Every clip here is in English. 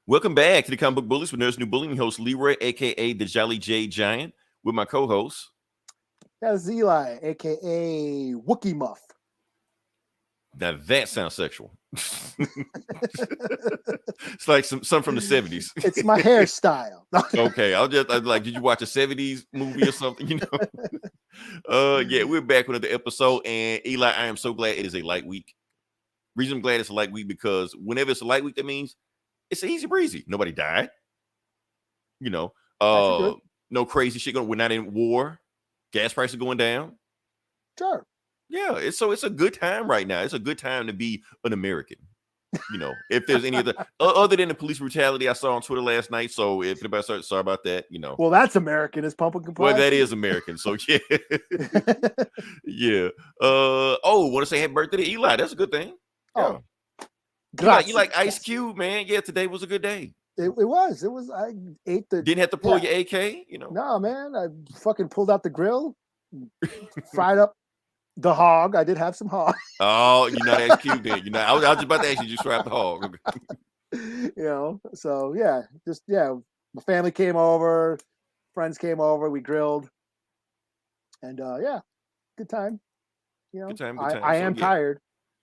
Welcome back to the Comic Book Bullies with Nerd's New Bullying host Leroy, aka the Jolly J Giant, with my co-host. That's Eli, aka Wookie Muff. Now that sounds sexual. It's like some from the 70s. It's my hairstyle. Okay, I'm like, did you watch a 70s movie or something? Yeah, we're back with another episode, and Eli, I am so glad it is a light week. Reason I'm glad it's a light week because whenever it's a light week, that means it's easy breezy. Nobody died. No crazy shit going. We're not in war. Gas prices going down. Sure. Yeah, it's a good time right now. It's a good time to be an American. If there's any other other than the police brutality I saw on Twitter last night. So if anybody sorry about that, Well, that's American. It's pumpkin pie. Well, that is American. So yeah. Yeah. Want to say happy birthday to Eli. That's a good thing. Yeah. You like Ice Cube, man. Yeah, today was a good day. It was. I ate the. Didn't have to pull your AK, No, man. I fucking pulled out the grill, fried up the hog. I did have some hog. Oh, you're not Ice Cube then. I was just about to ask you, just fry up the hog. So yeah, my family came over, friends came over, we grilled, and good time. Good time. I am tired.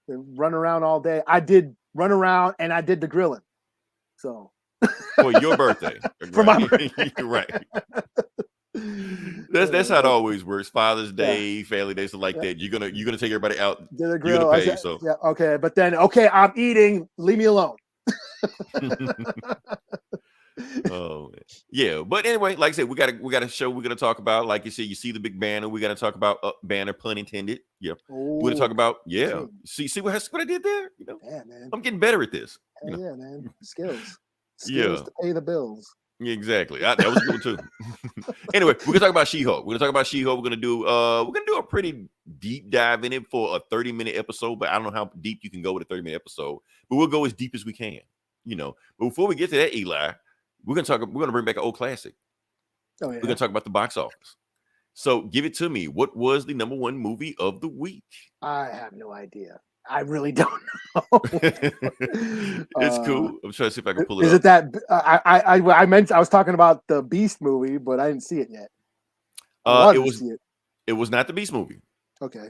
Run around all day. I did run around and I did the grilling. So for your birthday. For my birthday. Right. That's how it always works. Father's Day, family day, stuff like that. You're gonna take everybody out. The grill. You're gonna pay, so yeah, okay. But then I'm eating. Leave me alone. Oh man. Yeah, but anyway, like I said, we got a show we're gonna talk about. Like you said, you see the big banner. We got to talk about banner, pun intended. Yeah, we're gonna talk about See what I did there. Yeah, man. I'm getting better at this. Yeah, man. Skills Yeah, to pay the bills. Yeah, exactly. That was good too. Anyway, we're gonna talk about She-Hulk. We're gonna do a pretty deep dive in it for a 30-minute episode. But I don't know how deep you can go with a 30-minute episode. But we'll go as deep as we can. But before we get to that, Eli, we're gonna bring back an old classic. Oh, yeah. We're gonna talk about the box office. So give it to me. What was the number one movie of the week? I have no idea. I really don't know. It's cool. I'm trying to see if I can pull it up. Is it that I meant I was talking about the Beast movie, but I didn't see it yet. It was not the Beast movie. Okay.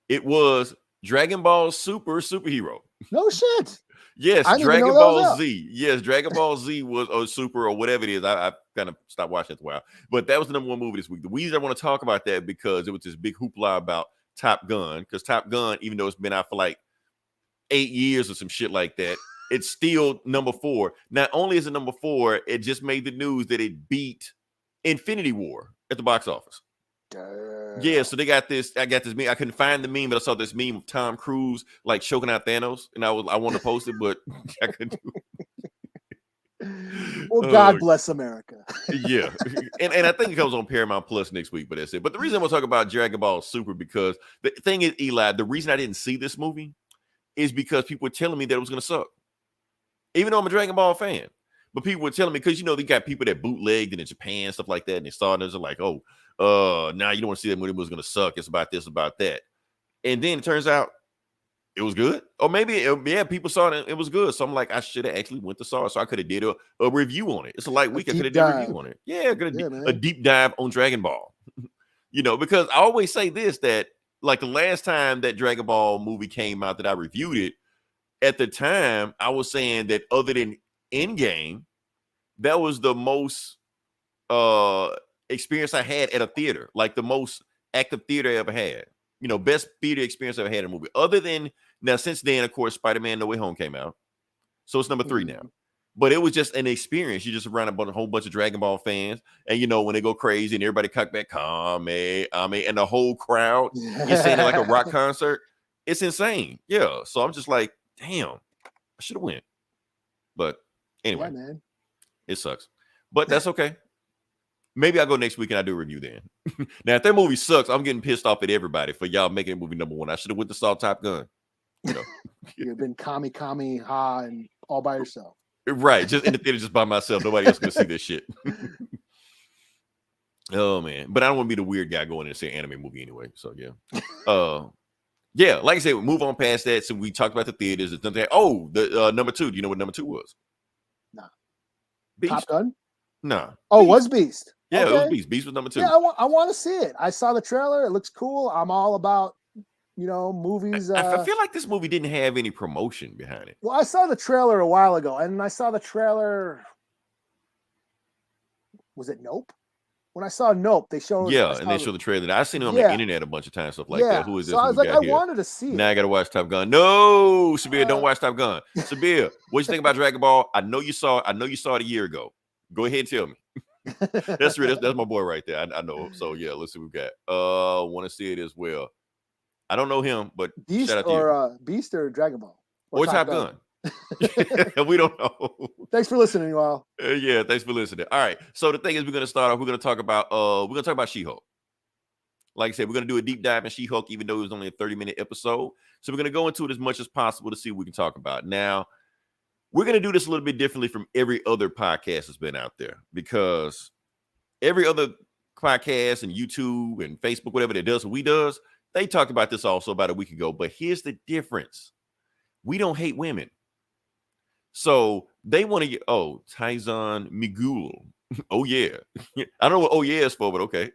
It was Dragon Ball Superhero. No shit. Yes, Dragon Ball Z. Yes, Dragon Ball Z was a super or whatever it is. I kind of stopped watching it a while. But that was the number one movie this week. The reason I want to talk about that because it was this big hoopla about Top Gun. Because Top Gun, even though it's been out for like 8 years or some shit like that, it's still number 4. Not only is it number 4, it just made the news that it beat Infinity War at the box office. Yeah, so they got this. I got this meme. I couldn't find the meme, but I saw this meme of Tom Cruise like choking out Thanos, and I wanted to post it, but I couldn't do it. Well, God bless America. Yeah, and I think it comes on Paramount Plus next week, but that's it. But the reason I'm gonna talk about Dragon Ball Super because the thing is, Eli, the reason I didn't see this movie is because people were telling me that it was gonna suck, even though I'm a Dragon Ball fan. But people were telling me because they got people that bootlegged it in Japan, stuff like that, and they saw it and they're like, now you don't want to see that movie was gonna suck. It's about this, about that, and then it turns out it was good, or maybe people saw it and it was good. So I'm like, I should have actually went to saw it, so I could have did a review on it. It's a light week. I could have did a review on it. Yeah, a deep dive on Dragon Ball. Because I always say this that like the last time that Dragon Ball movie came out that I reviewed it, at the time I was saying that other than Endgame, that was the most experience I had at a theater, like the most active theater I ever had. Best theater experience I ever had in a movie. Other than now, since then, of course, Spider-Man: No Way Home came out, so it's number 3 now. But it was just an experience. You just around a whole bunch of Dragon Ball fans, and when they go crazy and everybody cut back, and the whole crowd is saying it like a rock concert. It's insane. Yeah. So I'm just like, damn, I should have went. But anyway, man. It sucks. But that's okay. Maybe I'll go next week and I'll do a review then. Now, if that movie sucks, I'm getting pissed off at everybody for y'all making that movie number 1. I should have went to saw Top Gun. You've been kami ha and all by yourself. Right. Just in the theater, just by myself. Nobody else going to see this shit. Oh, man. But I don't want to be the weird guy going in and see an anime movie anyway. So, yeah. Yeah, like I said, we move on past that. So we talked about the theaters. The number 2. Do you know what number 2 was? Nah. Top Beast? Gun? Nah. Oh, Beast. was Beast. Yeah, it was Okay. Beast. Beast was number 2. Yeah, I want to see it. I saw the trailer. It looks cool. I'm all about, movies. I feel like this movie didn't have any promotion behind it. Well, I saw the trailer a while ago, and I saw the trailer. Was it Nope? When I saw Nope, they showed. Yeah, and they showed the trailer. I've seen it on the Yeah. internet a bunch of times, stuff like Yeah. that. Who is this? So I Who was we like, got I here? wanted to see Now it. I gotta watch Top Gun. No, Sabir, don't watch Top Gun. Sabir, what you think about Dragon Ball? I know you saw it a year ago. Go ahead and tell me. That's my boy right there. I know. So yeah, let's see what we got. Want to see it as well. I don't know him, but Beast shout out to you. Beast or Dragon Ball Or Top Gun. We don't know. Thanks for listening, y'all. Yeah, thanks for listening. All right. So the thing is, we're gonna start off. We're gonna talk about She-Hulk. Like I said, we're gonna do a deep dive in She-Hulk, even though it was only a 30-minute episode. So we're gonna go into it as much as possible to see what we can talk about. Now, we're gonna do this a little bit differently from every other podcast that's been out there, because every other podcast and YouTube and Facebook, whatever that does, what we does, they talked about this also about a week ago. But here's the difference: we don't hate women. So they want to get, Tyson Migul. Oh, yeah. I don't know what oh, yeah is for, but okay.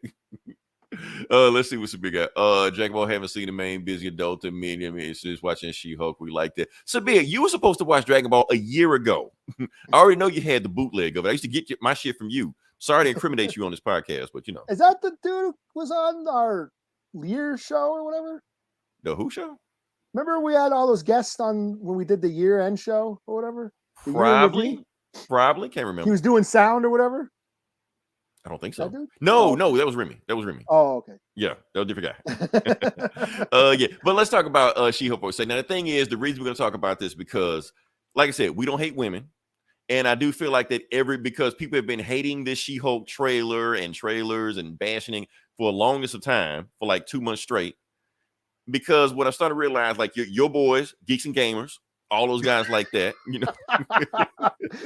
Let's see what's the big guy. Dragon Ball haven't seen the main busy adult in me. I mean, it's just watching She-Hulk. We liked it. Sabir, you were supposed to watch Dragon Ball a year ago. I already know you had the bootleg of it. I used to get my shit from you. Sorry to incriminate you on this podcast, but Is that the dude who was on our Lear show or whatever? The who show? Remember we had all those guests on when we did the year-end show or whatever? Probably. Can't remember. He was doing sound or whatever? I don't think so. No, that was Remy. Oh, okay. Yeah, that was a different guy. Yeah, but let's talk about She-Hulk for a second. Now, the thing is, the reason we're going to talk about this because, like I said, we don't hate women. And I do feel like that because people have been hating this She-Hulk trailer and trailers and bashing for the longest of time, for like 2 months straight. Because when I started to realize, like, your boys, Geeks and Gamers, all those guys like that,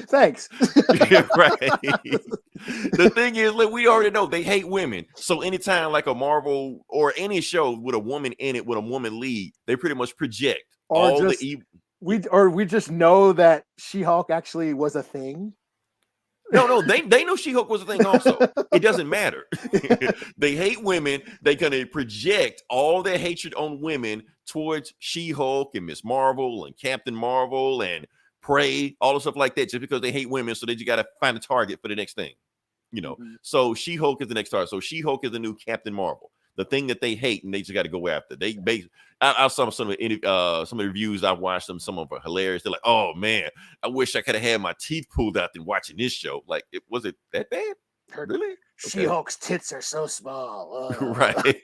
Thanks. Right. The thing is, look, we already know they hate women. So anytime like a Marvel or any show with a woman in it, with a woman lead, they pretty much project all the evil. We just know that She-Hulk actually was a thing. No, they know She-Hulk was a thing also. It doesn't matter. They hate women. They're going to project all their hatred on women towards She-Hulk and Miss Marvel and Captain Marvel and Prey, all the stuff like that, just because they hate women. So that you got to find a target for the next thing. So She-Hulk is the next target. So She-Hulk is the new Captain Marvel, the thing that they hate and they just got to go after. I saw some of the reviews I've watched them. Some of them are hilarious. They're like, "Oh man, I wish I could have had my teeth pulled out than watching this show." Like, was it that bad? Really? She-Hulk's tits are so small. Right. People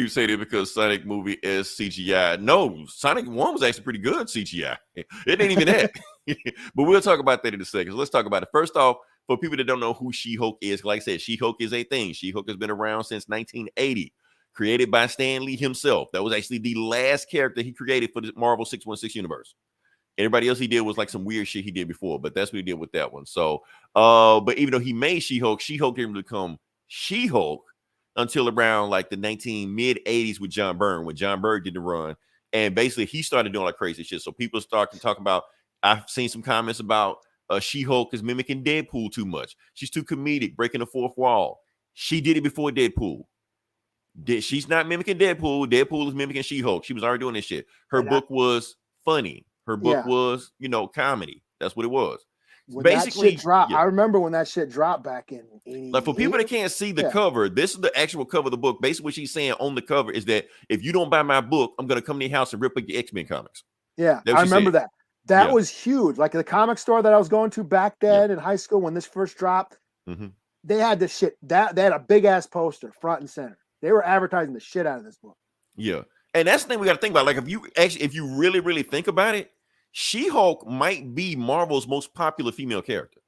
say that because Sonic movie is CGI. No, Sonic 1 was actually pretty good CGI. It ain't even that. But we'll talk about that in a second. So let's talk about it. First off, for people that don't know who She-Hulk is, like I said, She-Hulk is a thing. She-Hulk has been around since 1980. Created by Stan Lee himself. That was actually the last character he created for the Marvel 616 universe. Everybody else he did was like some weird shit he did before, but that's what he did with that one. So, but even though he made She-Hulk, She-Hulk didn't become She-Hulk until around like the mid-80s with John Byrne, when John Byrne did the run. And basically he started doing like crazy shit. So people started talking about, I've seen some comments about She-Hulk is mimicking Deadpool too much. She's too comedic, breaking the fourth wall. She did it before Deadpool. She's not mimicking Deadpool. Deadpool is mimicking She-Hulk. She was already doing this shit. Her book was funny. Her book was, comedy. That's what it was. When basically, that shit dropped, I remember when that shit dropped back in 88. Like, for people that can't see the cover, this is the actual cover of the book. Basically, what she's saying on the cover is that if you don't buy my book, I'm going to come to your house and rip up your X-Men comics. Yeah, I remember that. That was huge. Like the comic store that I was going to back then in high school when this first dropped, they had this shit. They had a big ass poster front and center. They were advertising the shit out of this book. Yeah. And that's the thing we got to think about. Like, if you really, really think about it, She-Hulk might be Marvel's most popular female character.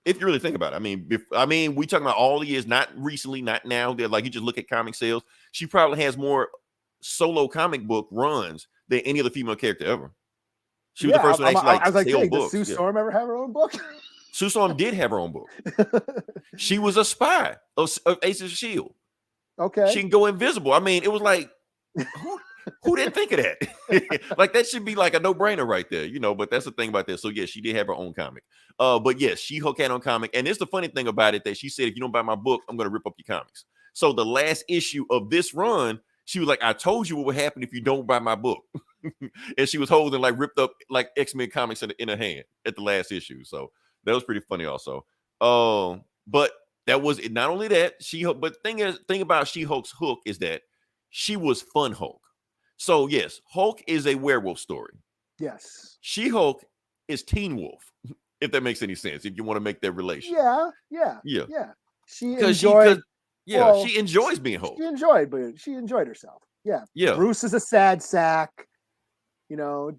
If you really think about it. I mean, we talking about all the years, not recently, not now. They're like, you just look at comic sales. She probably has more solo comic book runs than any other female character ever. She was the first one to actually sell books. Did Sue Storm ever have her own book? Sue Storm did have her own book. She was a spy of Agents of S.H.I.E.L.D. Okay. She can go invisible. I mean, it was like, Who didn't think of that? Like that should be like a no-brainer right there, you know. But that's the thing about that. So yeah, she did have her own comic. But yes, She-Hulk had her own comic, and it's the funny thing about it that she said, if you don't buy my book, I'm gonna rip up your comics. So the last issue of this run, she was like, I told you what would happen if you don't buy my book. And she was holding like ripped up like X-Men comics in her hand at the last issue. So that was pretty funny also. But that was not only that, She-Hulk, but thing about She-Hulk's hook is that she was fun Hulk. So yes, Hulk is a werewolf story. Yes. She-Hulk is Teen Wolf, if that makes any sense, if you want to make that relation. Yeah. She enjoys being Hulk. She enjoyed herself. Yeah. Yeah. Bruce is a sad sack. You know,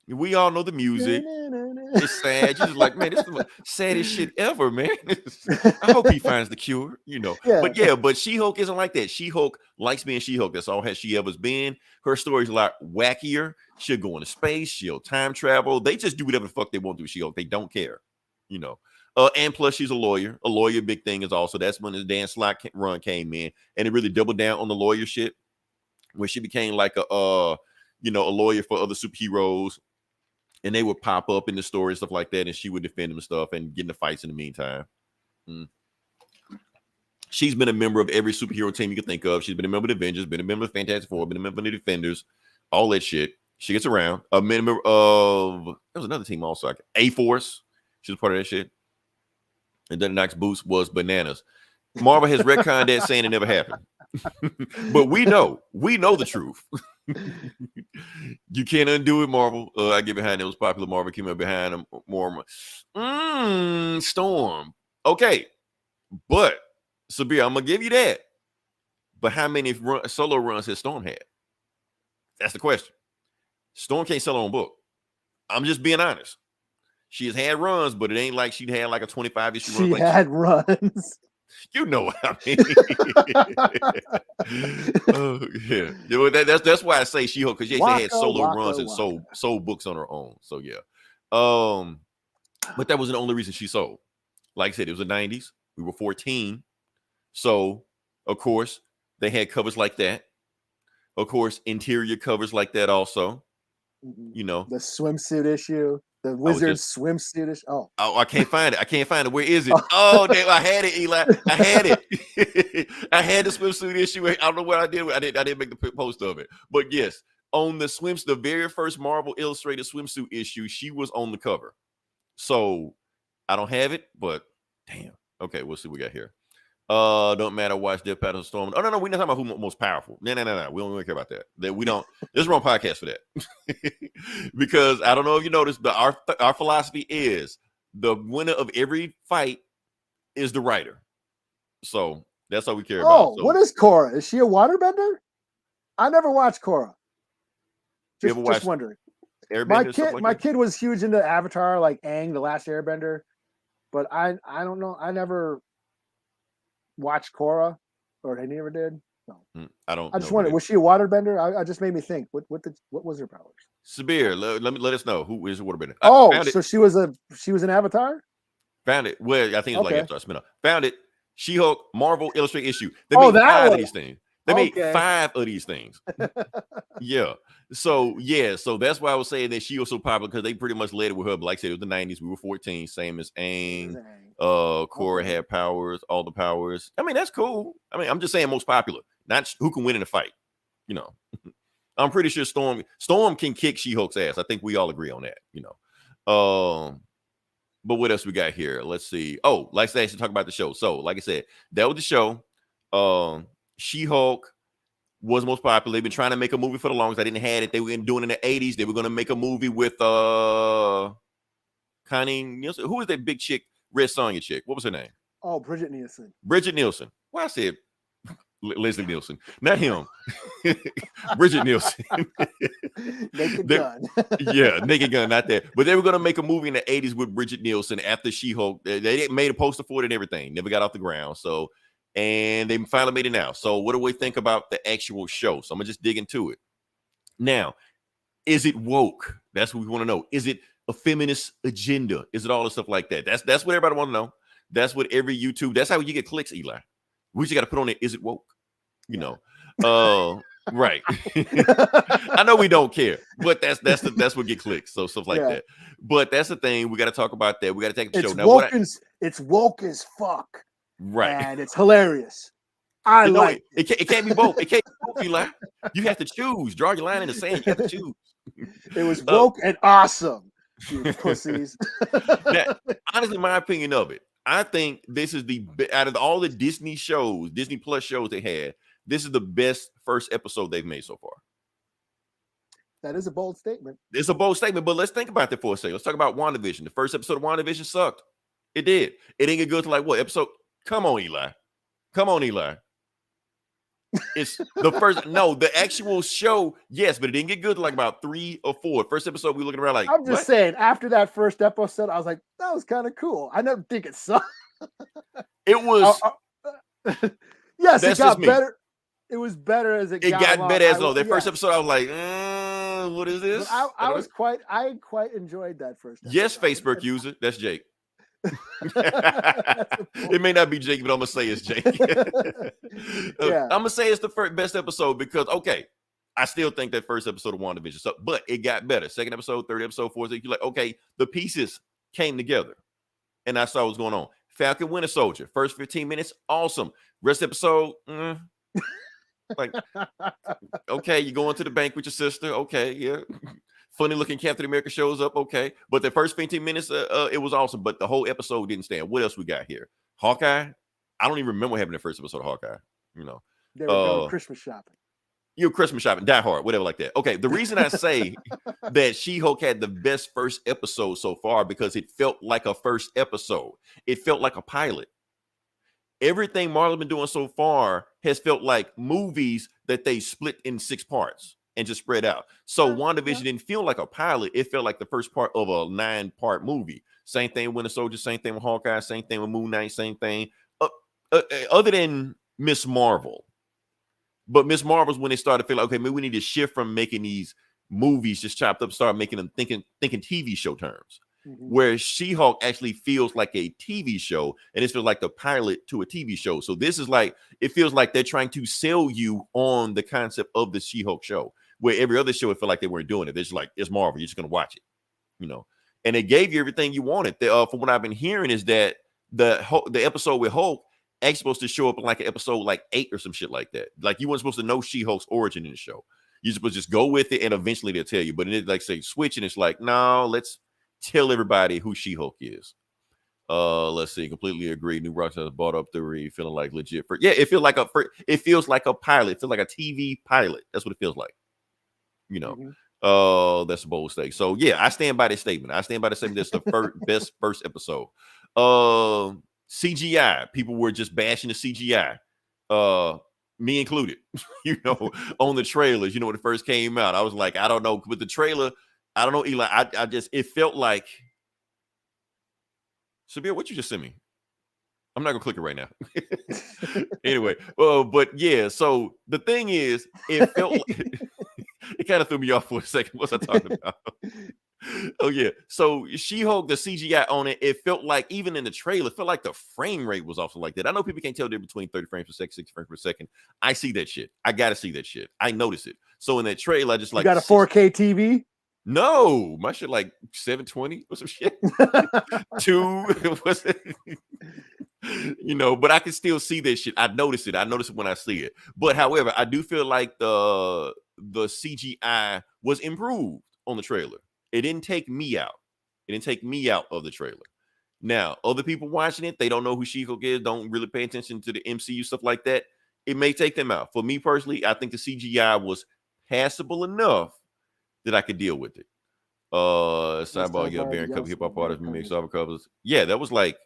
we all know the music. It's sad. You're just like, man, this is the saddest shit ever, man. I hope he finds the cure, you know. Yeah. But She-Hulk isn't like that. She-Hulk likes being She-Hulk. That's all she ever been. Her story's a lot wackier. She'll go into space. She'll time travel. They just do whatever the fuck they want to do. She-Hulk. They don't care, you know. And plus, she's a lawyer. A lawyer, big thing is also that's when the Dan Slott run came in, and it really doubled down on the lawyer shit, where she became like a lawyer for other superheroes, and they would pop up in the story and stuff like that, and she would defend them and stuff and get into fights in the meantime. She's been a member of every superhero team you can think of. She's been a member of the Avengers, been a member of Fantastic Four, been a member of the Defenders, all that shit. She gets around. A member of there was another team also, A-Force. She was part of that shit. And then the next boost was bananas. Marvel has retconned that, saying it never happened. But we know the truth. You can't undo it, Marvel. I get behind it. It was popular. Marvel came up behind them more. Storm. Okay. But Sabir, I'm gonna give you that. But how many solo runs has Storm had? That's the question. Storm can't sell her own book. I'm just being honest. She has had runs, but it ain't like she'd had like a 25 issue run. She had runs. You know what I mean? That's why I say She-Hulk, because she had solo runs and sold books on her own. So yeah. But that wasn't the only reason she sold. Like I said, it was the 90s. We were 14. So of course they had covers like that. Of course, interior covers like that also. You know, the swimsuit issue. The Wizard swimsuit issue. Oh, I can't find it. Where is it? Oh, damn! I had it, Eli. I had it. I had the swimsuit issue. I don't know what I did. I didn't make the post of it. But yes, on the very first Marvel Illustrated swimsuit issue, she was on the cover. So I don't have it, but damn. Okay, we'll see what we got here. Don't matter. Watch Death Pattern Storm. Oh no, we're not talking about who's most powerful. No. We don't really care about that. That we don't. There's a wrong podcast for that. Because I don't know if you noticed, but our philosophy is the winner of every fight is the writer. So that's all we care about. So, what is Korra? Is she a waterbender? I never watched Korra. Just wondering. My kid was huge into Avatar, like Aang, the Last Airbender, but I don't know. I never watched Korra, or they never did. No. I just wondered, was she a waterbender? I just made me think. What was her powers? Sabir, let us know who is a waterbender. So she was an Avatar? Found it. Well, I think it's like Avatar spin-off. Found it. She-Hulk Marvel Illustrated issue. They made 5 of these things. They made 5 of these things. Yeah. So that's why I was saying that she was so popular, because they pretty much led it with her. But like I said, it was the 90s. We were 14, same as Aang. Korra had powers, all the powers. I mean, that's cool. I mean, I'm just saying most popular, not who can win in a fight. You know, I'm pretty sure Storm can kick She-Hulk's ass. I think we all agree on that. You know, but what else we got here? Let's see. Oh, like I said, I should talk about the show. So, like I said, that was the show. She-Hulk was most popular. They've been trying to make a movie for the longest. I didn't have it. They were doing it in the 80s. They were going to make a movie with Connie Nielsen. Who is that big chick, Red Sonja chick? What was her name? Oh, Bridget Nielsen. Bridget Nielsen. Well, I said Leslie Nielsen, not him. Bridget Nielsen. Naked Gun. Yeah, Naked Gun, not that. But they were going to make a movie in the 80s with Bridget Nielsen after She-Hulk. They made a poster for it and everything. Never got off the ground. So, and they finally made it now. So what do we think about the actual show? So I'm going to just dig into it. Now, is it woke? That's what we want to know. Is it a feminist agenda? Is it all the stuff like that? That's what everybody want to know. That's what every YouTube, that's how you get clicks, Eli. We just got to put on it, is it woke? You know. Right. I know we don't care, but that's what get clicks. So stuff like that. But that's the thing. We got to talk about that. We got to take the show. Now, it's woke as fuck. Right. And it's hilarious. It can't be both. It can't be both, Eli. You have to choose. Draw your line in the sand. You have to choose. It was woke and awesome. You pussies. Now, honestly, my opinion of it, I think this is out of all the Disney shows, Disney Plus shows they had, this is the best first episode they've made so far. That is a bold statement. It's a bold statement, but let's think about that for a second. Let's talk about WandaVision. The first episode of WandaVision sucked. It did. It didn't get good to like what episode? Come on, Eli. It's the first. No, the actual show, yes, but it didn't get good to like about 3 or 4. First episode, we looking around like. I'm just saying. After that first episode, I was like, that was kind of cool. I never think it sucked. It was. Yes, it got better. It was better as it got better as though that first episode. I was like, what is this? I quite enjoyed that first episode. Yes, Facebook user. That's Jake. It may not be Jake, but I'm gonna say it's Jake. I'm gonna say it's the best episode because I still think that first episode of WandaVision sucked, but it got better. Second episode, third episode, fourth. You're like, okay, the pieces came together, and I saw what's going on. Falcon Winter Soldier, first 15 minutes, awesome. Rest episode, like, okay, you're going to the bank with your sister. Okay, yeah. Funny looking Captain America shows up. Okay. But the first 15 minutes, it was awesome. But the whole episode didn't stand. What else we got here? Hawkeye. I don't even remember what happened in the first episode of Hawkeye. You know, they were going Christmas shopping. Christmas shopping, Die Hard, whatever like that. Okay. The reason I say that She-Hulk had the best first episode so far because it felt like a first episode. It felt like a pilot. Everything Marvel's been doing so far has felt like movies that they split in 6 parts and just spread out. So WandaVision didn't feel like a pilot. It felt like the first part of a 9-part movie. Same thing with Winter Soldier, same thing with Hawkeye, same thing with Moon Knight, same thing. Other than Miss Marvel. But Miss Marvel's when they started to feel like, okay, maybe we need to shift from making these movies just chopped up, start making them thinking TV show terms. Where She-Hulk actually feels like a TV show, and it feels like the pilot to a TV show. So this is like, it feels like they're trying to sell you on the concept of the She-Hulk show, where every other show, it felt like they weren't doing it. They're just like, it's Marvel, you're just going to watch it, you know? And it gave you everything you wanted. From what I've been hearing is that the episode with Hulk actually supposed to show up in like an episode like 8 or some shit like that. Like you weren't supposed to know She-Hulk's origin in the show. You're supposed to just go with it, and eventually they'll tell you. But it like say switch, and it's like, no, let's tell everybody who She-Hulk is. Let's see. Completely agree. New Rockstar bought up theory, feeling like legit. It feels like a pilot. It feels like a TV pilot. That's what it feels like. You know. That's a bold stake. So yeah, I stand by this statement. That's the best first episode. CGI. People were just bashing the CGI. Me included. You know, on the trailers. You know, when it first came out, I was like, I don't know. With the trailer, I don't know, Eli. It felt like. Sabir, what you just sent me? I'm not gonna click it right now. Anyway, but yeah. So the thing is, it felt like, it kind of threw me off for a second. What's I talking about? Oh yeah. So She-Hulk, the CGI on it, it felt like even in the trailer, it felt like the frame rate was also like that. I know people can't tell the difference between 30 frames per second, 60 frames per second. I see that shit. I gotta see that shit. I notice it. So in that trailer, I just like, you got a 4K TV. No, my shit like 720 or some shit. 2, you know, but I can still see that shit. I notice it. I notice it when I see it. But however, I do feel like the CGI was improved on the trailer. It didn't take me out. It didn't take me out of the trailer. Now, other people watching it, they don't know who She-Hulk is, don't really pay attention to the MCU, stuff like that. It may take them out. For me personally, I think the CGI was passable enough that I could deal with it. Sidebar, yeah, Baron cover hip hop artists, mix cover covers. Yeah, that was like,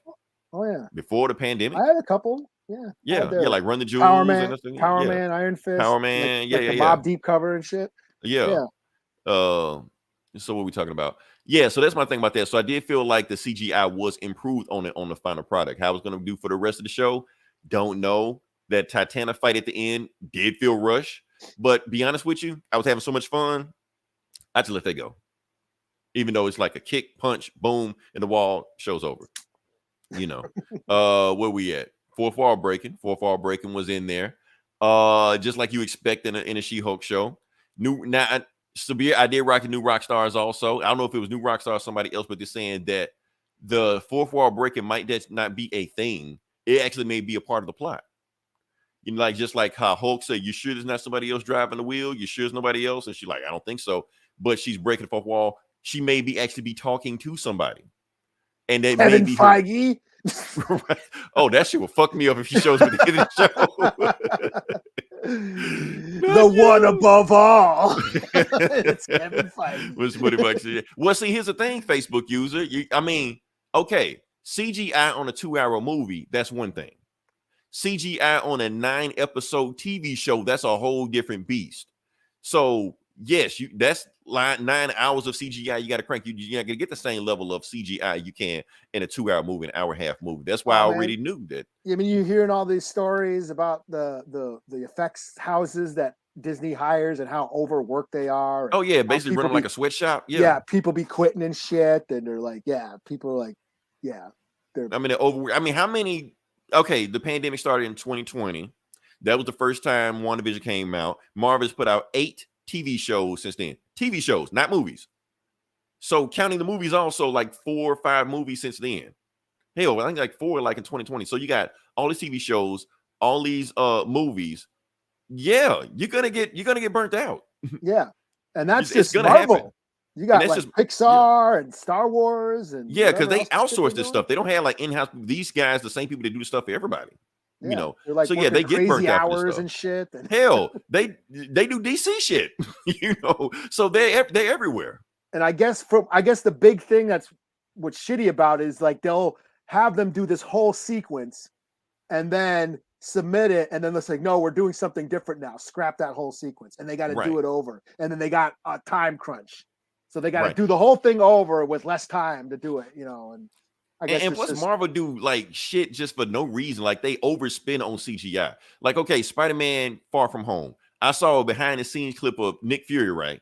before the pandemic. I had a couple. Yeah, like Run the Jewels, Power Man, Iron Fist, Power Man, the Mob Deep cover and shit. Yeah. So what are we talking about? Yeah, so that's my thing about that. So I did feel like the CGI was improved on it on the final product. How it's going to do for the rest of the show, don't know. That Titanic fight at the end did feel rushed, but be honest with you, I was having so much fun. I just let that go. Even though it's like a kick, punch, boom, and the wall, show's over. You know. Where we at? Fourth wall breaking was in there. Just like you expect in a She-Hulk show. Sabir, I did rock the new rock stars also. I don't know if it was new rock star or somebody else, but they're saying that the fourth wall breaking might just not be a thing. It actually may be a part of the plot. You know, like just like how Hulk said, "You sure there's not somebody else driving the wheel? You sure there's nobody else?" And she's like, "I don't think so." But she's breaking the fourth wall. She may be actually be talking to somebody, and that Kevin may be Feige. Right. Oh, that shit will fuck me up if she shows me the end of the show. The one above all. It's Kevin Feige. Was pretty much it. Well, see, here's the thing, Facebook user. I mean, okay, CGI on a 2-hour movie, that's one thing. CGI on a 9-episode TV show, that's a whole different beast. So yes, that's like 9 hours of CGI. You got to crank. You're not gonna get the same level of CGI you can in a 2-hour movie, an hour-and-a-half movie. That's why I already knew that. I mean, you're hearing all these stories about the effects houses that Disney hires and how overworked they are. Oh yeah, basically running like a sweatshop. Yeah, people be quitting and shit, and they're like, people are like, they're. I mean, they're over. I mean, how many? Okay, the pandemic started in 2020. That was the first time WandaVision came out. Marvel's put out 8 TV shows since then. TV shows, not movies. So counting the movies, also like 4 or 5 movies since then. Hell, I think like 4 like in 2020. So you got all these TV shows, all these movies. Yeah, you're gonna get burnt out. Yeah, and that's it's just gonna Marvel. happen. You got like Pixar and Star Wars and because they outsource this stuff. They don't have like in-house. These guys, the same people that do the stuff for everybody. You know, like so they get burnt out for this stuff. And shit. And hell, they do DC shit. You know, so they're everywhere. And I guess the big thing that's what's shitty about it is like they'll have them do this whole sequence and then submit it, and then it's like, no, we're doing something different now. Scrap that whole sequence, and they got to do it over, and then they got a time crunch. So they got to do the whole thing over with less time to do it, you know. And I guess and plus Marvel do like shit just for no reason. Like they overspend on CGI. Like, okay, Spider-Man Far From Home. I saw a behind the scenes clip of Nick Fury, right?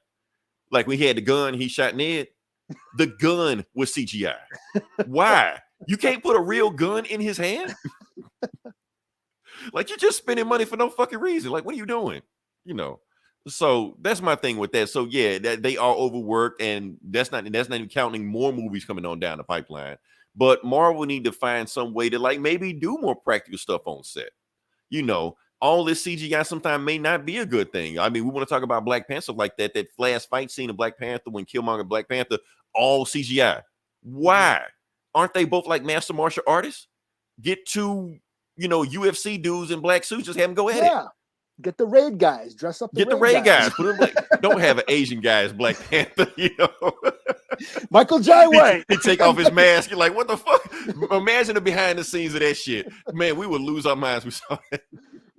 Like we had the gun, he shot Ned. The gun was CGI. Why? You can't put a real gun in his hand? Like you're just spending money for no fucking reason. Like, what are you doing? You know. So that's my thing with that. So yeah, that they are overworked, and that's not even counting more movies coming on down the pipeline. But Marvel need to find some way to like maybe do more practical stuff on set. You know, all this CGI sometimes may not be a good thing. I mean, we want to talk about Black Panther like that flash fight scene of Black Panther when Killmonger and Black Panther, all CGI. Why? Aren't they both like master martial artists? Get two, UFC dudes in black suits, just have them go at it. Get the raid guys, dress up. Get the raid guys. Put them like, don't have an Asian guy as Black Panther, Michael Jai White. He take off his mask. You're like, what the fuck? Imagine the behind the scenes of that shit. Man, we would lose our minds. We saw that.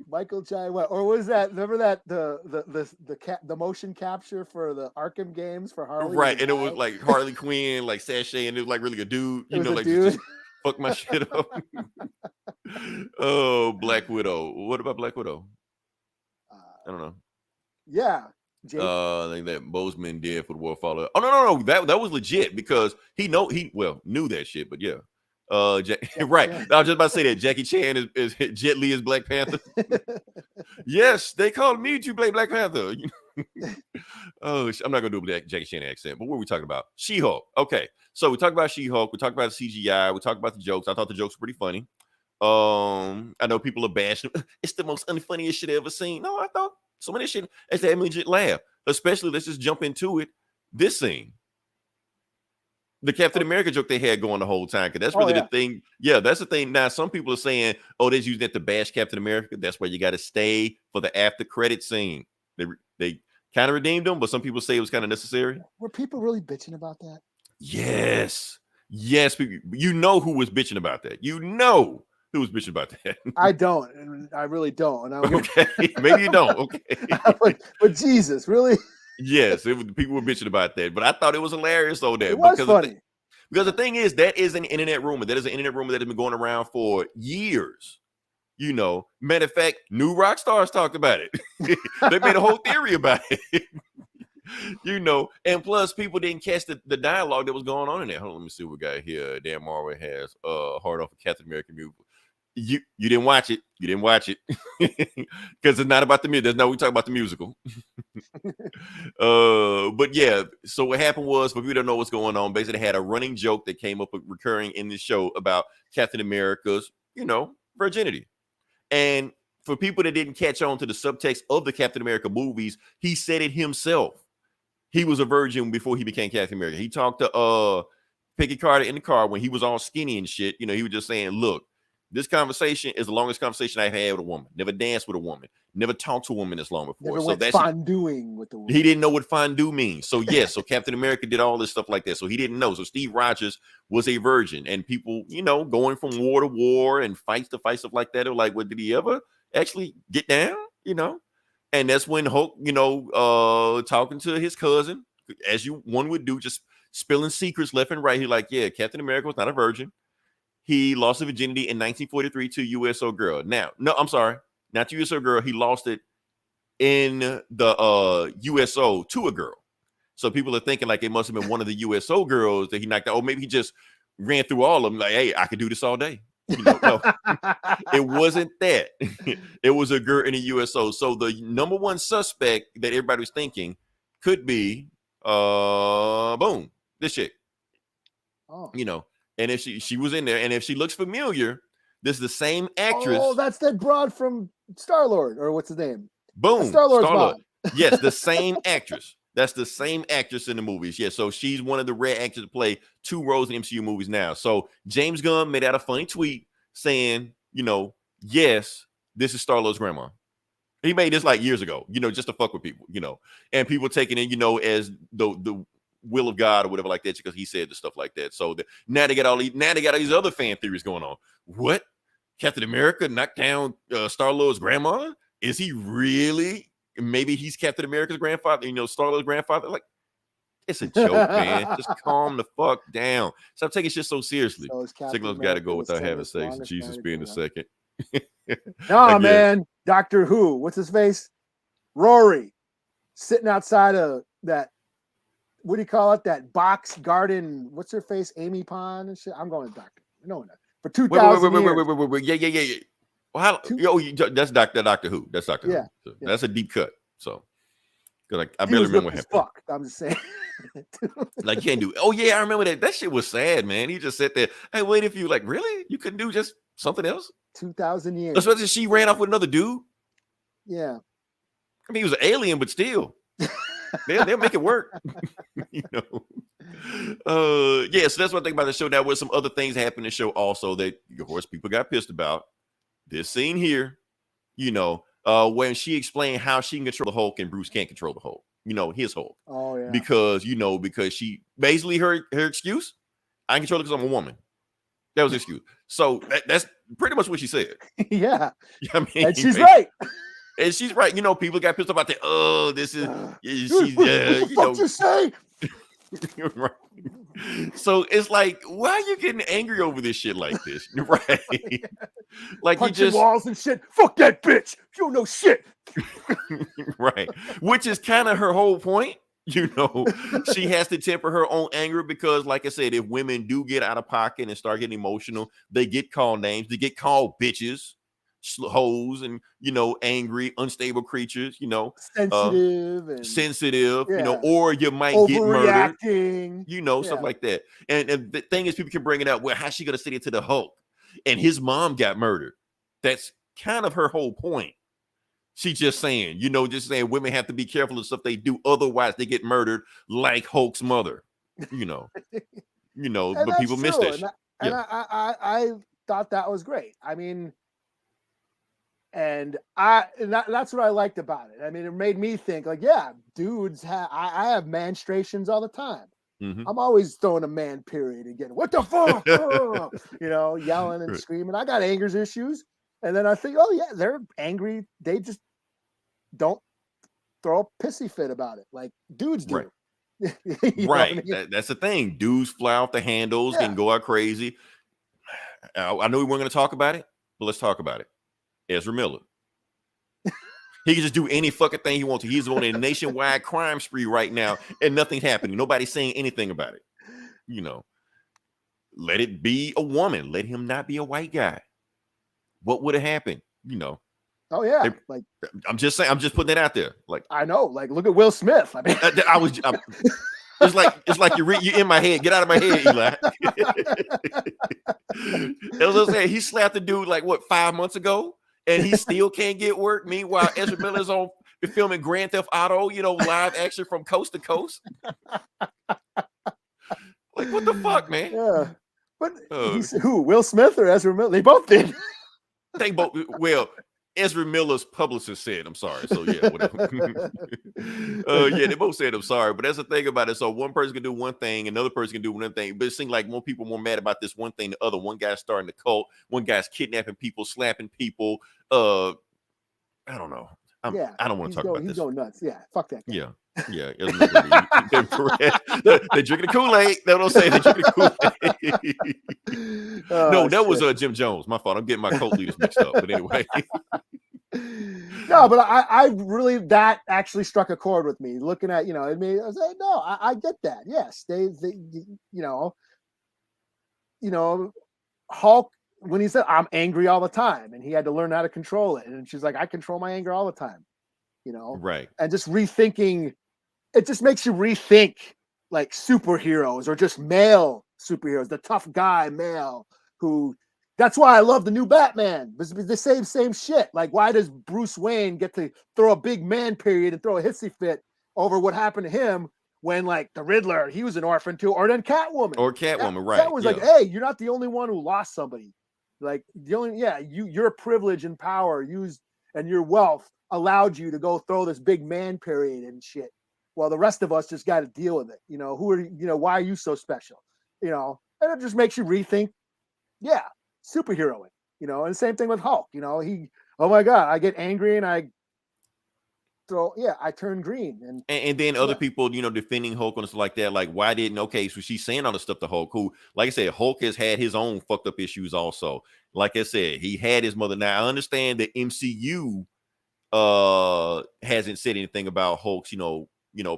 Michael Jai White, or was that? Remember that the motion capture for the Arkham games for Harley? Right, and it was like Harley Quinn, like sashay, and it was like really a dude. Just fuck my shit up. Oh, Black Widow. What about Black Widow? I don't know. Yeah. I think that Boseman did for the War Follow. Oh no. That was legit because he knew that shit, but yeah. Right. Yeah. I was just about to say that Jackie Chan is Jet Li is Black Panther. Yes, they called me to play Black Panther. Oh, I'm not gonna do a Jackie Chan accent, but what are we talking about? She-Hulk. Okay, so we talked about She-Hulk. We talked about the CGI. We talked about the jokes. I thought the jokes were pretty funny. I know people are bashing. It's the most unfunniest shit I ever seen. No, I thought some of this shit is that legit laugh. Especially, let's just jump into it. This scene, the Captain America joke they had going the whole time, because that's really the thing. Yeah, that's the thing. Now, some people are saying, "Oh, they're using that to bash Captain America." That's where you got to stay for the after credit scene. They kind of redeemed them, but some people say it was kind of necessary. Were people really bitching about that? Yes. You know who was bitching about that. You know. Who was bitching about that? I don't. I really don't. Okay, maybe you don't. Okay, but Jesus, really? Yes, people were bitching about that, but I thought it was hilarious though. That it was funny. Because the thing is, that is an internet rumor. That is an internet rumor that has been going around for years. Matter of fact, new rock stars talked about it. They made a whole theory about it. And plus people didn't catch the dialogue that was going on in there. Hold on, let me see what we got here. Dan Marvel has hard off of Captain America movie. You didn't watch it. You didn't watch it because it's not about the music. That's not we talk about the musical. But yeah. So what happened was, for people don't know what's going on, basically they had a running joke that came up recurring in the show about Captain America's, virginity. And for people that didn't catch on to the subtext of the Captain America movies, he said it himself. He was a virgin before he became Captain America. He talked to Peggy Carter in the car when he was all skinny and shit. He was just saying, look, this conversation is the longest conversation I've had with a woman. Never danced with a woman. Never talked to a woman this long before. Never went fondueing with the woman. He didn't know what fondue means. So yes, so Captain America did all this stuff like that. So he didn't know. So Steve Rogers was a virgin, and people, going from war to war and fights to fight, stuff like that. They're like, well, did he ever actually get down? And that's when Hulk, talking to his cousin, as one would do, just spilling secrets left and right. He's like, yeah, Captain America was not a virgin. He lost his virginity in 1943 to a USO girl. Now, no, I'm sorry, not to USO girl. He lost it in the USO to a girl. So people are thinking like it must have been one of the USO girls that he knocked out. Or maybe he just ran through all of them like, hey, I could do this all day. No, it wasn't that. It was a girl in a USO. So the number one suspect that everybody was thinking could be boom, this chick. Oh. And if she was in there, and if she looks familiar, this is the same actress. Oh, that's that broad from Star-Lord, or what's his name? Boom, Star-Lord. Yes, the same actress. That's the same actress in the movies. Yeah, so she's one of the rare actors to play 2 roles in MCU movies now. So James Gunn made out a funny tweet saying, yes, this is Star-Lord's grandma. He made this like years ago, just to fuck with people, and people taking it, as the will of God or whatever like that, because he said the stuff like that. So now they got these other fan theories going on. What? Captain America knocked down Star-Lord's grandmother? Is he really? Maybe he's Captain America's grandfather, Star-Lord's grandfather. Like, it's a joke, man. Just calm the fuck down. Stop taking shit so seriously. Signal's got to go without having sex. Jesus being the second. No, man. Doctor Who. What's his face? Rory. Sitting outside of that. What do you call it? That box garden. What's her face? Amy Pond and shit. I'm going to Doctor. No. For 2,000 years. Wait. Yeah. Well, that's Doctor Who. That's Doctor Who. So that's a deep cut. So, because I barely remember what happened. Fuck. I'm just saying. Like, you can't do. Oh yeah, I remember that. That shit was sad, man. He just sat there. Hey, wait, if you like, really? You couldn't do just something else? 2,000 years. Especially she ran off with another dude. Yeah. I mean, he was an alien, but still. They'll make it work. So that's what I think about the show. Now, with some other things that happened in the show also that, of course, people got pissed about. This scene here, when she explained how she can control the Hulk and Bruce can't control the Hulk, his Hulk. Oh, yeah. Because she basically her excuse, I can control it because I'm a woman. That was the excuse. So that's pretty much what she said. Yeah. I mean, and she's right. And she's right. People got pissed about that. Oh, this is she's what you say? Right. So it's like, why are you getting angry over this shit like this? Right. Like punching you just walls and shit. Fuck that bitch. You don't know shit. Right. Which is kind of her whole point. She has to temper her own anger because, like I said, if women do get out of pocket and start getting emotional, they get called names. They get called bitches, hoes, and angry, unstable creatures. Sensitive. Or you might get murdered. Stuff like that. And the thing is, people can bring it up. Well, how's she gonna say it to the Hulk? And his mom got murdered. That's kind of her whole point. She's just saying, women have to be careful of stuff they do, otherwise they get murdered like Hulk's mother. But people miss that. And I thought that was great. I mean, that's what I liked about it. I mean, it made me think like, yeah, dudes I have menstruations all the time. Mm-hmm. I'm always throwing a man period and getting what the fuck, yelling and screaming. I got anger issues. And then I think, oh yeah, they're angry. They just don't throw a pissy fit about it like dudes do. Right. Right. I mean? That's the thing. Dudes fly off the handles and go out crazy. I know we weren't going to talk about it, but let's talk about it. Ezra Miller. He can just do any fucking thing he wants to. He's on a nationwide crime spree right now, and nothing's happening. Nobody's saying anything about it. Let it be a woman. Let him not be a white guy. what would have happened? You know. Oh yeah, like I'm just saying. I'm just putting it out there. Like I know. Like look at Will Smith. I mean, it's like you're in my head. Get out of my head, Eli. As I said, he slapped the dude like what 5 months ago, and he still can't get work. Meanwhile, Ezra Miller's on filming Grand Theft Auto, you know, live action from coast to coast. Like what the fuck, man? Yeah, but who? Will Smith or Ezra Miller? They both did. They both. Well, Ezra Miller's publicist said, I'm sorry. So yeah, whatever. Yeah, they both said I'm sorry. But that's the thing about it. So one person can do one thing, another person can do one thing. But it seems like more people are more mad about this one thing than the other. One guy's starting the cult, one guy's kidnapping people, slapping people. I don't know. I don't want to talk about this. He's going nuts. Yeah, fuck that guy. Yeah. They're drinking the Kool-Aid. That's what I'm saying. They're drinking the Kool-Aid. No, that was Jim Jones. My fault. I'm getting my cult leaders mixed up. But anyway. No, but I really, that actually struck a chord with me. Looking at, I mean, I was like, no, I get that. Yes, they Hulk, when he said, I'm angry all the time, and he had to learn how to control it. And she's like, I control my anger all the time, Right. And just rethinking, it just makes you rethink like superheroes or just male superheroes, the tough guy male who, that's why I love the new Batman. It's the same shit. Like, why does Bruce Wayne get to throw a big man period and throw a hissy fit over what happened to him when, like, the Riddler, he was an orphan too, or then Catwoman. Right. That was like, hey, you're not the only one who lost somebody. Like, your privilege and power and your wealth allowed you to go throw this big man period and shit. Well, the rest of us just got to deal with it. Who are why are you so special? And it just makes you rethink. Yeah. Superheroing, and the same thing with Hulk. Oh my God, I get angry and I turn green, and then other people, defending Hulk and stuff like that. Like, why didn't? Okay, so she's saying all the stuff to Hulk, who, like I said, Hulk has had his own fucked up issues also. Like I said, he had his mother. Now I understand that MCU hasn't said anything about Hulk's,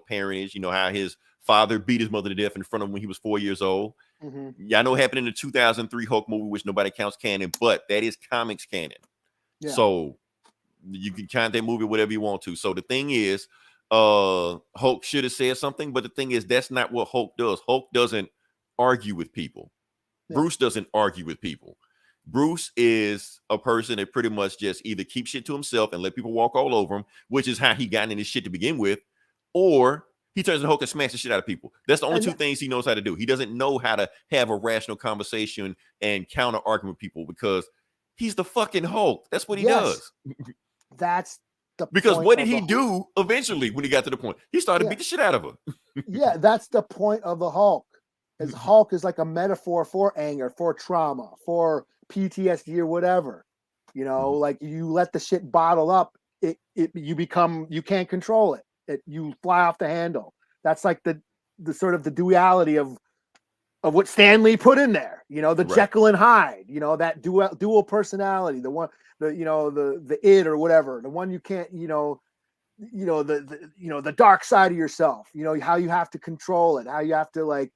parentage. How his father beat his mother to death in front of him when he was 4 years old. Mm-hmm. Yeah, I know it happened in the 2003 Hulk movie, which nobody counts canon, but that is comics canon. Yeah. So you can count that movie whatever you want to. So the thing is, Hulk should have said something, but the thing is, that's not what Hulk does. Hulk doesn't argue with people. Yeah. Bruce doesn't argue with people. Bruce is a person that pretty much just either keeps shit to himself and let people walk all over him, which is how he got in this shit to begin with, or he turns to Hulk and smashes the shit out of people. That's the only two things he knows how to do. He doesn't know how to have a rational conversation and counter argument with people because he's the fucking Hulk. That's what he does. That's the because what did he do eventually when he got to the point? He started beating the shit out of her. Yeah, that's the point of the Hulk. Hulk is like a metaphor for anger, for trauma, for PTSD or whatever. Like you let the shit bottle up, you can't control it. You fly off the handle. That's like the sort of the duality of what Stan Lee put in there. The Jekyll and Hyde. That dual personality. The one, the id or whatever. The one you can't. The dark side of yourself. How you have to control it. How you have to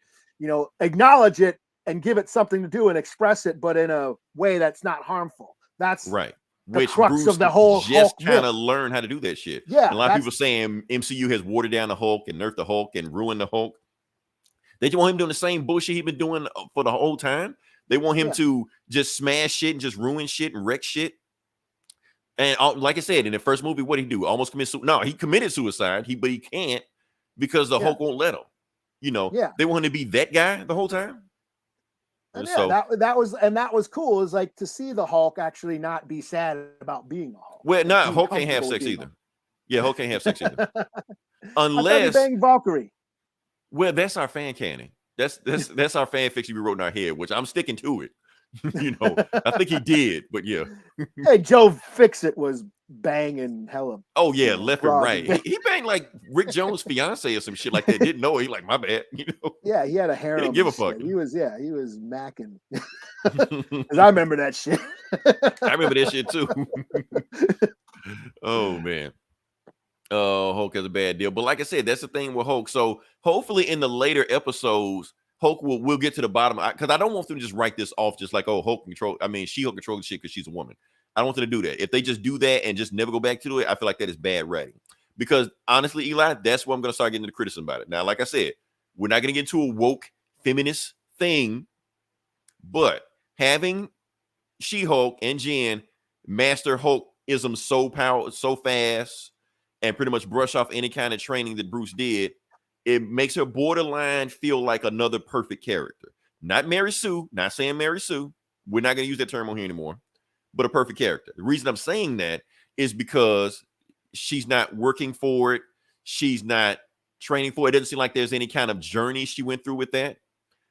acknowledge it and give it something to do and express it, but in a way that's not harmful. That's right. The which crux Bruce of the whole just kind of learned how to do that shit. Yeah, and a lot of people saying MCU has watered down the Hulk and nerfed the Hulk and ruined the Hulk. They just want him doing the same bullshit he's been doing for the whole time. They want him to just smash shit and just ruin shit and wreck shit. And like I said, in the first movie, what did he do? Almost commit suicide. No, he committed suicide. But he can't because the Hulk won't let him. They want him to be that guy the whole time. And that was cool. Is like to see the Hulk actually not be sad about being a Hulk. Well, no, Hulk can't have sex either. Yeah, Hulk can't have sex either. Unless bang Valkyrie. Well, that's our fan canon. That's our fan fiction we wrote in our head, which I'm sticking to it. I think he did, but yeah. Hey, Joe Fixit was banging hella. Oh yeah, left and right. He banged like Rick Jones' fiance or some shit like that. Didn't know. He like, my bad. Yeah, he had a harem. He didn't give a fuck. He was macking. Because I remember that shit. I remember that shit too. Oh man. Hulk is a bad deal. But like I said, that's the thing with Hulk. So hopefully in the later episodes, Hulk will get to the bottom, because I don't want them to just write this off just like, oh, Hulk control. I mean, She-Hulk controls shit because she's a woman. I don't want them to do that. If they just do that and just never go back to it, I feel like that is bad writing. Because honestly, Eli, that's what I'm going to start getting into criticism about it. Now, like I said, we're not going to get into a woke feminist thing, but having She-Hulk and Jen master Hulkism so fast and pretty much brush off any kind of training that Bruce did, it makes her borderline feel like another perfect character. Not Mary Sue, not saying Mary Sue. We're not going to use that term on here anymore, but a perfect character. The reason I'm saying that is because she's not working for it. She's not training for it. It doesn't seem like there's any kind of journey she went through with that.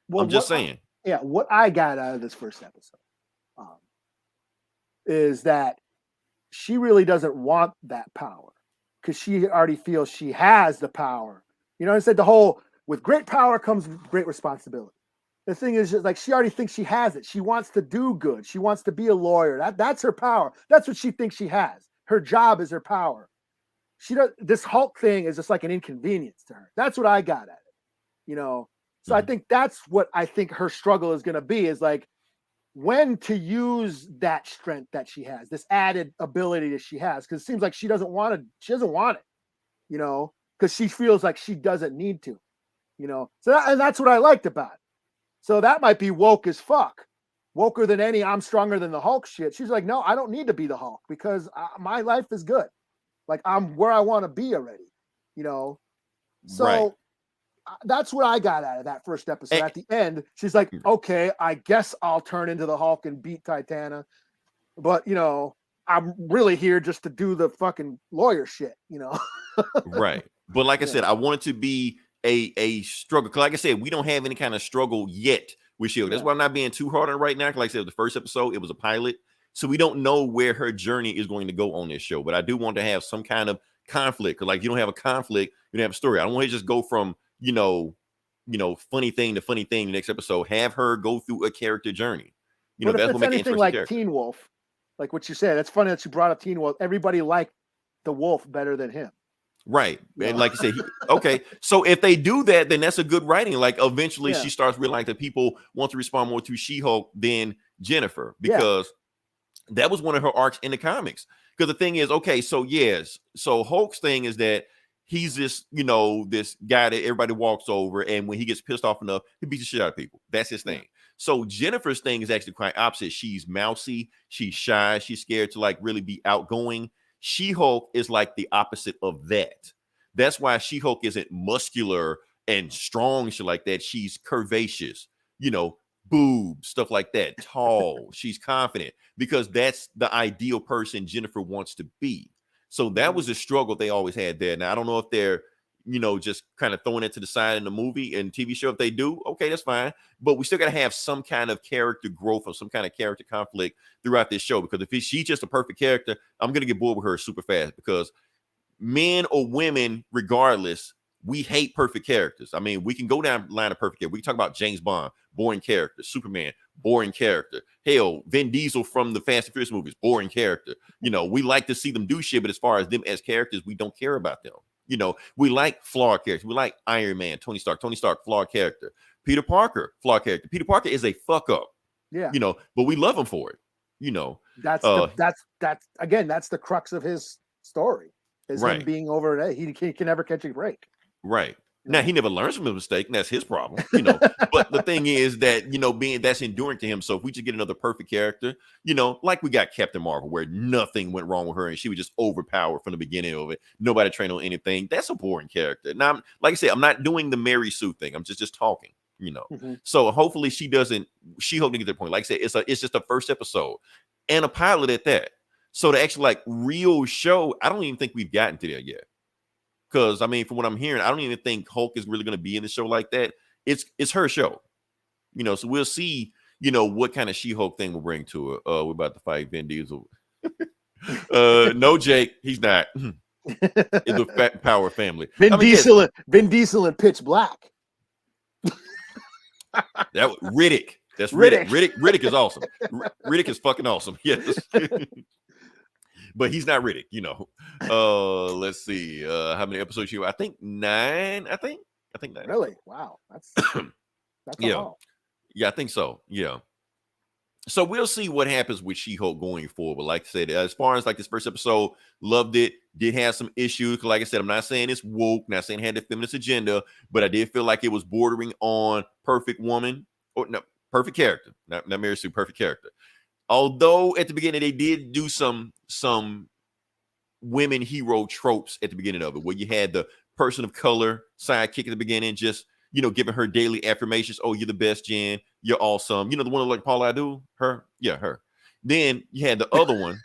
Well, I'm just saying. What I got out of this first episode is that she really doesn't want that power because she already feels she has the power. You know, instead the whole with great power comes great responsibility. The thing is just like she already thinks she has it. She wants to do good. She wants to be a lawyer. That's her power. That's what she thinks she has. Her job is her power. This Hulk thing is just like an inconvenience to her. That's what I got at it. You know, so I think that's what I think her struggle is going to be is like when to use that strength that she has, this added ability that she has. Cause it seems like she doesn't want it. She doesn't want it, you know, cause she feels like she doesn't need to, you know? So and that's what I liked about it. So that might be woke as fuck, woker than any I'm stronger than the Hulk shit. She's like, no, I don't need to be the Hulk because my life is good. Like I'm where I want to be already, you know? So that's what I got out of that first episode. At the end, she's like, okay, I guess I'll turn into the Hulk and beat Titania. But, you know, I'm really here just to do the fucking lawyer shit, you know? Right. But like I said, I want it to be a struggle. Cause like I said, we don't have any kind of struggle yet with Shield. That's why I'm not being too hard on it right now. Cause like I said, the first episode, it was a pilot. So we don't know where her journey is going to go on this show. But I do want to have some kind of conflict. Cause like you don't have a conflict, you don't have a story. I don't want to just go from, you know, funny thing to funny thing the next episode. Have her go through a character journey. You know, that's what makes it interesting. Like character. Teen Wolf, like what you said. That's funny that you brought up Teen Wolf. Everybody liked the Wolf better than him. Right. And like you said, okay. So if they do that, then that's a good writing. Like eventually she starts realizing that people want to respond more to She-Hulk than Jennifer because that was one of her arcs in the comics. Because the thing is, okay, so so Hulk's thing is that he's this, you know, this guy that everybody walks over, and when he gets pissed off enough, he beats the shit out of people. That's his thing. So Jennifer's thing is actually quite opposite. She's mousy, she's shy, she's scared to like really be outgoing. She-Hulk is like the opposite of that. That's why She-Hulk isn't muscular and strong, shit like that. She's curvaceous, you know, boobs, stuff like that, tall. She's confident because that's the ideal person Jennifer wants to be. So that was the struggle they always had there. Now, I don't know if they're, you know, just kind of throwing it to the side in the movie and TV show. If they do, okay, that's fine. But we still got to have some kind of character growth or some kind of character conflict throughout this show. Because if she's just a perfect character, I'm going to get bored with her super fast because men or women, regardless, we hate perfect characters. I mean, we can go down the line of perfect characters. We can talk about James Bond, boring character. Superman, boring character. Hell, Vin Diesel from the Fast and Furious movies, boring character. You know, we like to see them do shit, but as far as them as characters, we don't care about them. You know, we like flawed characters. We like Iron Man, Tony Stark, flawed character. Peter Parker, flawed character. Peter Parker is a fuck up. Yeah. You know, but we love him for it. You know, that's again, that's the crux of his story. Is him being over there. He can never catch a break. Right. Now he never learns from his mistake, and that's his problem, you know. But the thing is that, you know, that's enduring to him. So if we just get another perfect character, you know, like we got Captain Marvel, where nothing went wrong with her and she was just overpowered from the beginning of it. Nobody trained on anything. That's a boring character. Now, like I said, I'm not doing the Mary Sue thing. I'm just talking, you know. So hopefully she hope to get to the point. Like I said, it's just the first episode and a pilot at that. So the actual like real show, I don't even think we've gotten to there yet. Because I mean, from what I'm hearing, I don't even think Hulk is really going to be in the show like that. It's her show, you know. So we'll see, you know, what kind of She-Hulk thing will bring to her. We're about to fight Vin Diesel. No, Jake, he's not. It's a fat power family. Vin Diesel and Pitch Black. That Riddick. That's Riddick. Riddick is awesome. Riddick is fucking awesome. Yes. But he's not Riddick, you know. Let's see. How many episodes I think 9. I think 9. Really? Wow. That's a lot. Yeah, I think so. Yeah. So we'll see what happens with She-Hulk going forward. Like I said, as far as like this first episode, loved it. Did have some issues. Like I said, I'm not saying it's woke, not saying it had the feminist agenda, but I did feel like it was bordering on perfect woman or no perfect character, not Mary Sue, perfect character. Although at the beginning they did do some women hero tropes at the beginning of it, where you had the person of color sidekick at the beginning, just giving her daily affirmations. Oh, you're the best, Jen. You're awesome. The one like Paula Abdul, her. Yeah, her. Then you had the other one.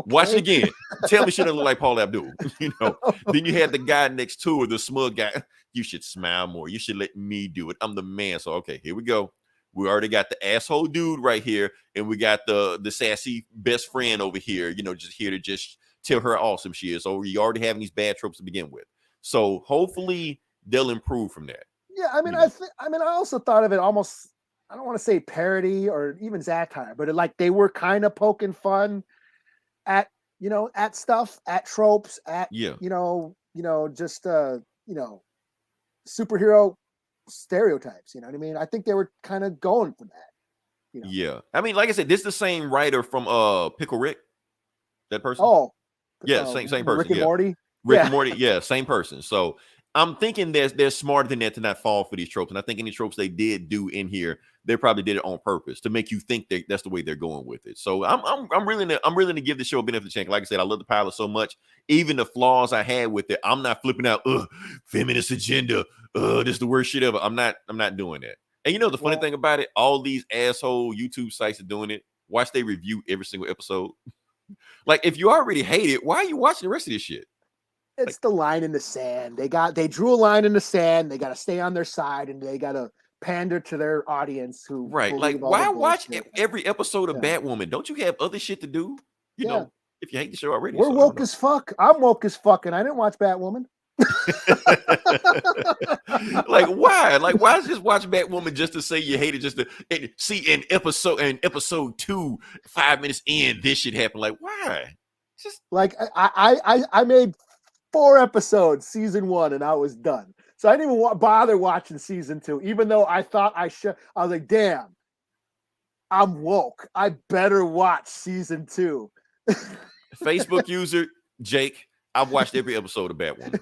Watch it again. Tell me she doesn't look like Paula Abdul. Then you had the guy next to her, the smug guy. You should smile more. You should let me do it. I'm the man. So okay, here we go. We already got the asshole dude right here, and we got the sassy best friend over here. Just here to just tell her how awesome she is. So you already having these bad tropes to begin with. So hopefully they'll improve from that. Yeah, I mean, I also thought of it almost. I don't want to say parody or even satire, but they were kind of poking fun at at stuff, at tropes, at just superhero stereotypes. You know what I mean? I think they were kind of going for that. Yeah, I mean, like I said, this is the same writer from Pickle Rick. That person. Oh, yeah, same person. Rick and Morty. Rick and Morty, yeah, same person. So I'm thinking they're smarter than that to not fall for these tropes. And I think any tropes they did do in here, they probably did it on purpose to make you think that's the way they're going with it. So I'm really to give the show a benefit of the chance. Like I said, I love the pilot so much. Even the flaws I had with it, I'm not flipping out. Feminist agenda. This is the worst shit ever. I'm not doing that. And the funny thing about it, all these asshole YouTube sites are doing it. Watch they review every single episode. Like, if you already hate it, why are you watching the rest of this shit? It's the line in the sand. They drew a line in the sand. They got to stay on their side, and they got to pander to their audience who like, why watch every episode of Batwoman? Don't you have other shit to do? You know, if you hate the show already. We're woke as fuck. I'm woke as fuck, and I didn't watch Batwoman. Like, why? Like, why just watch Batwoman just to say you hate it? Just to see in episode 2, 5 minutes in, this shit happened. Like, why? Just like I made 4 episodes season 1, and I was done. So I didn't even bother watching season 2, even though I thought I should. I was like, damn, I'm woke. I better watch season 2. Facebook user Jake, I've watched every episode of Batwoman.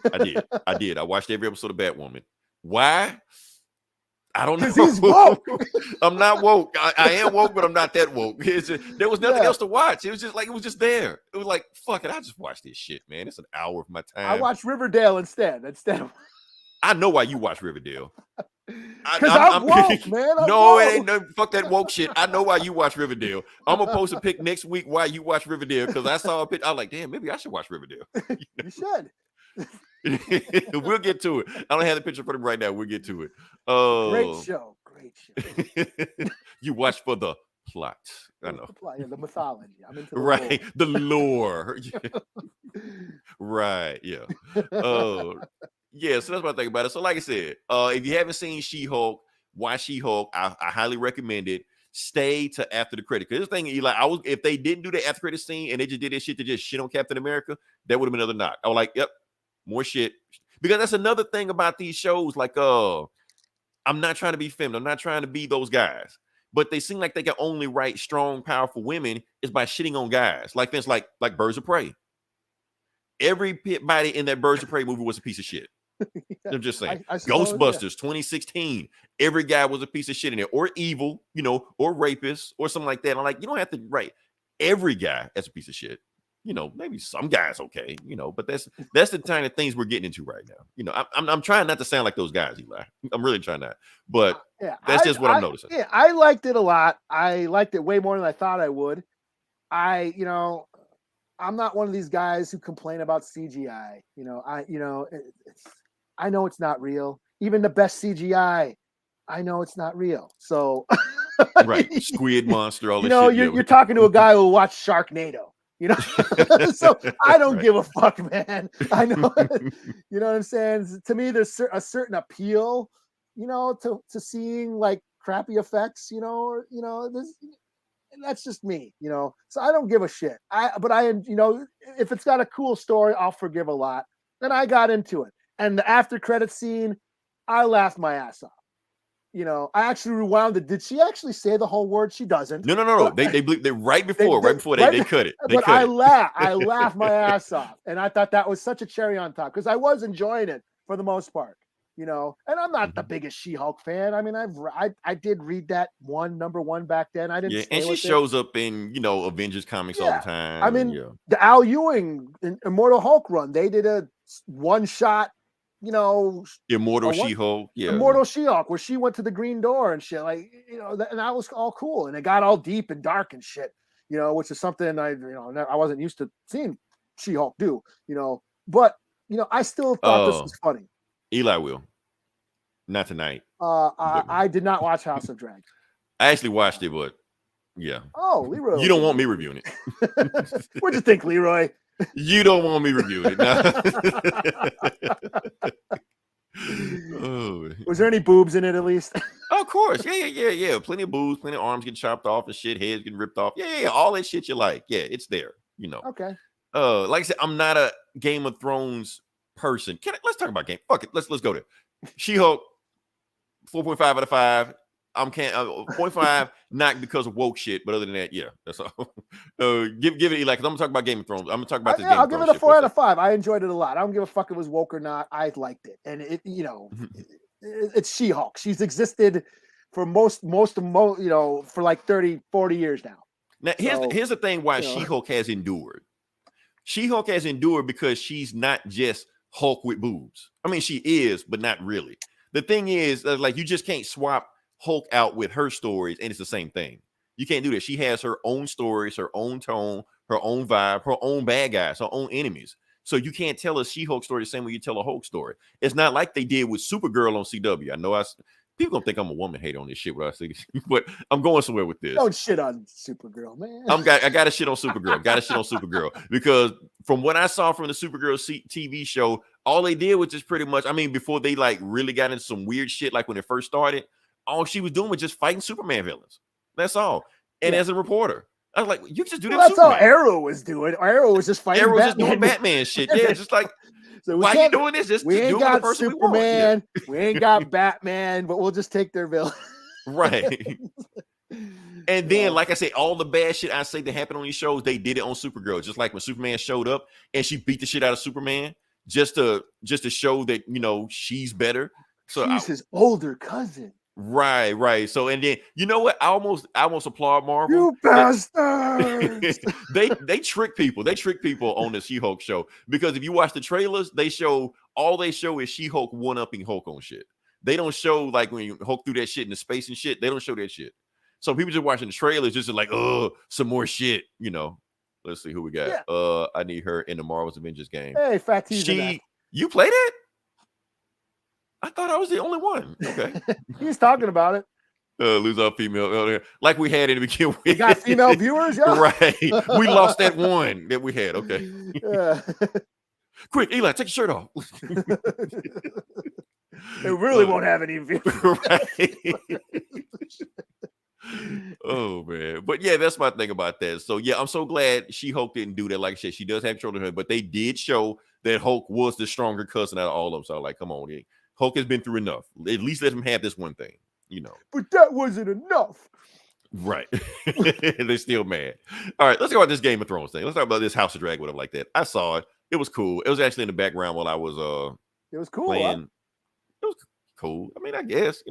I did. I watched every episode of Batwoman. Why? I don't know. Because he's woke. I'm not woke. I am woke, but I'm not that woke. There was nothing else to watch. It was just there. It was like, fuck it. I just watch this shit, man. It's an hour of my time. I watched Riverdale instead of. I know why you watch Riverdale. Because I'm woke, man. No, it ain't no fuck that woke shit. I know why you watch Riverdale. I'm gonna post a pic next week why you watch Riverdale, because I saw a pic. I was like, damn, maybe I should watch Riverdale. You should. We'll get to it. I don't have the picture for them right now. We'll get to it. Great show. You watch for the plot. I know. The mythology. I'm into the lore. Right. Yeah. Yeah, so that's what I think about it. So like I said, if you haven't seen She-Hulk, watch She-Hulk. I highly recommend it. Stay to after the credit. Because this thing, Eli, if they didn't do the after credit scene and they just did that shit to just shit on Captain America, that would have been another knock. I was like, yep, more shit. Because that's another thing about these shows. Like, I'm not trying to be feminine. I'm not trying to be those guys. But they seem like they can only write strong, powerful women is by shitting on guys. Like things like Birds of Prey. Everybody in that Birds of Prey movie was a piece of shit. I'm just saying. Ghostbusters 2016. Every guy was a piece of shit in there, or evil, or rapist, or something like that. I'm like, you don't have to write every guy as a piece of shit. Maybe some guys okay, but that's the kind of things we're getting into right now. I'm trying not to sound like those guys, Eli. I'm really trying not. But that's just what I'm noticing. Yeah, I liked it a lot. I liked it way more than I thought I would. I'm not one of these guys who complain about CGI. I know it's not real. Even the best CGI, I know it's not real. So, right, Squid Monster, all this shit. You're talking to a guy who watched Sharknado. So I don't give a fuck, man. I know, you know what I'm saying? To me, there's a certain appeal, to seeing like crappy effects, that's just me, so I don't give a shit. If it's got a cool story, I'll forgive a lot. Then I got into it. And the after credit scene, I laughed my ass off. You know, I actually rewound it. Did she actually say the whole word? She doesn't. No. They right before they cut it. They but cut I it. laughed my ass off, and I thought that was such a cherry on top because I was enjoying it for the most part. You know, and I'm not the biggest She-Hulk fan. I mean, I did read that number one back then. I didn't. Yeah, and she shows up in Avengers comics all the time. I mean, the Al Ewing Immortal Hulk run, they did a one shot. Immortal She-Hulk, Immortal She-Hulk, where she went to the Green Door and shit, and that was all cool, and it got all deep and dark and shit, which is something I wasn't used to seeing She-Hulk do, but I still thought this was funny. Eli will, not tonight. I did not watch House of Dragon. I actually watched it, but yeah. Oh, Leroy, you don't want me reviewing it. What'd you think, Leroy? You don't want me reviewing it. Oh. Was there any boobs in it at least? Of course. Yeah. Plenty of boobs, plenty of arms getting chopped off and shit, heads getting ripped off. Yeah. All that shit you like. Yeah, it's there, Okay. Like I said, I'm not a Game of Thrones person. Let's talk about game. Fuck it. Let's go there. She-Hulk, 4.5 out of 5. 0.5, not because of woke shit, but other than that, yeah, that's all. Give it Eli, because I'm gonna talk about Game of Thrones. I'm gonna talk about this. I'll give it a 4 out of 5. I enjoyed it a lot. I don't give a fuck if it was woke or not. I liked it, and it's She-Hulk. She's existed for for like 30, 40 years now. Now here's the thing: why She-Hulk has endured. She-Hulk has endured because she's not just Hulk with boobs. I mean, she is, but not really. The thing is, like, you just can't swap Hulk out with her stories and it's the same thing. You can't do that. She has her own stories, her own tone, her own vibe, her own bad guys, her own enemies. So you can't tell a She-Hulk story the same way you tell a Hulk story. It's not like they did with Supergirl on CW. I know people gonna think I'm a woman hater on this shit, what I say, but I'm going somewhere with this. Don't shit on Supergirl, man. I got to shit on Supergirl. Because from what I saw from the Supergirl TV show, all they did was just pretty much, I mean, before they like really got into some weird shit, like when it first started, all she was doing was just fighting Superman villains. That's all. And as a reporter, I was like, you just do that. That's all Arrow was doing. Arrow was just fighting. Just doing Batman shit. Yeah, just like, so why are you doing this? Just we ain't got Superman. We ain't got Batman, but we'll just take their villain. Right. And then, like I said, all the bad shit I say that happened on these shows, they did it on Supergirl. Just like when Superman showed up and she beat the shit out of Superman just to show that she's better. So she's his older cousin. Right. So, and then you know what? I almost applaud Marvel. You bastards! they trick people. They trick people on the She-Hulk show because if you watch the trailers, all they show is She-Hulk one-upping Hulk on shit. They don't show like when you Hulk through that shit in the space and shit. They don't show that shit. So people just watching the trailers just like, some more shit. Let's see who we got. Yeah. I need her in the Marvel's Avengers game. Hey, Fat T's. You played it? I thought I was the only one. Okay. He's talking about it. Lose our female, like we had in the beginning. We got female viewers, yeah. Right. We lost that one that we had. Okay. Quick, Eli, take your shirt off. It really won't have any viewers. Right. Oh man, but yeah, that's my thing about that. So yeah, I'm so glad She-Hulk didn't do that. Like I said, she does have control of her, but they did show that Hulk was the stronger cousin out of all of them. So I'm like, come on, Hulk has been through enough. At least let him have this one thing, But that wasn't enough. Right. They're still mad. All right, let's talk about this Game of Thrones thing. Let's talk about this House of Dragon, whatever like that. I saw it. It was cool. It was actually in the background while I was It was cool. Playing. Huh? It was cool. I mean, I guess,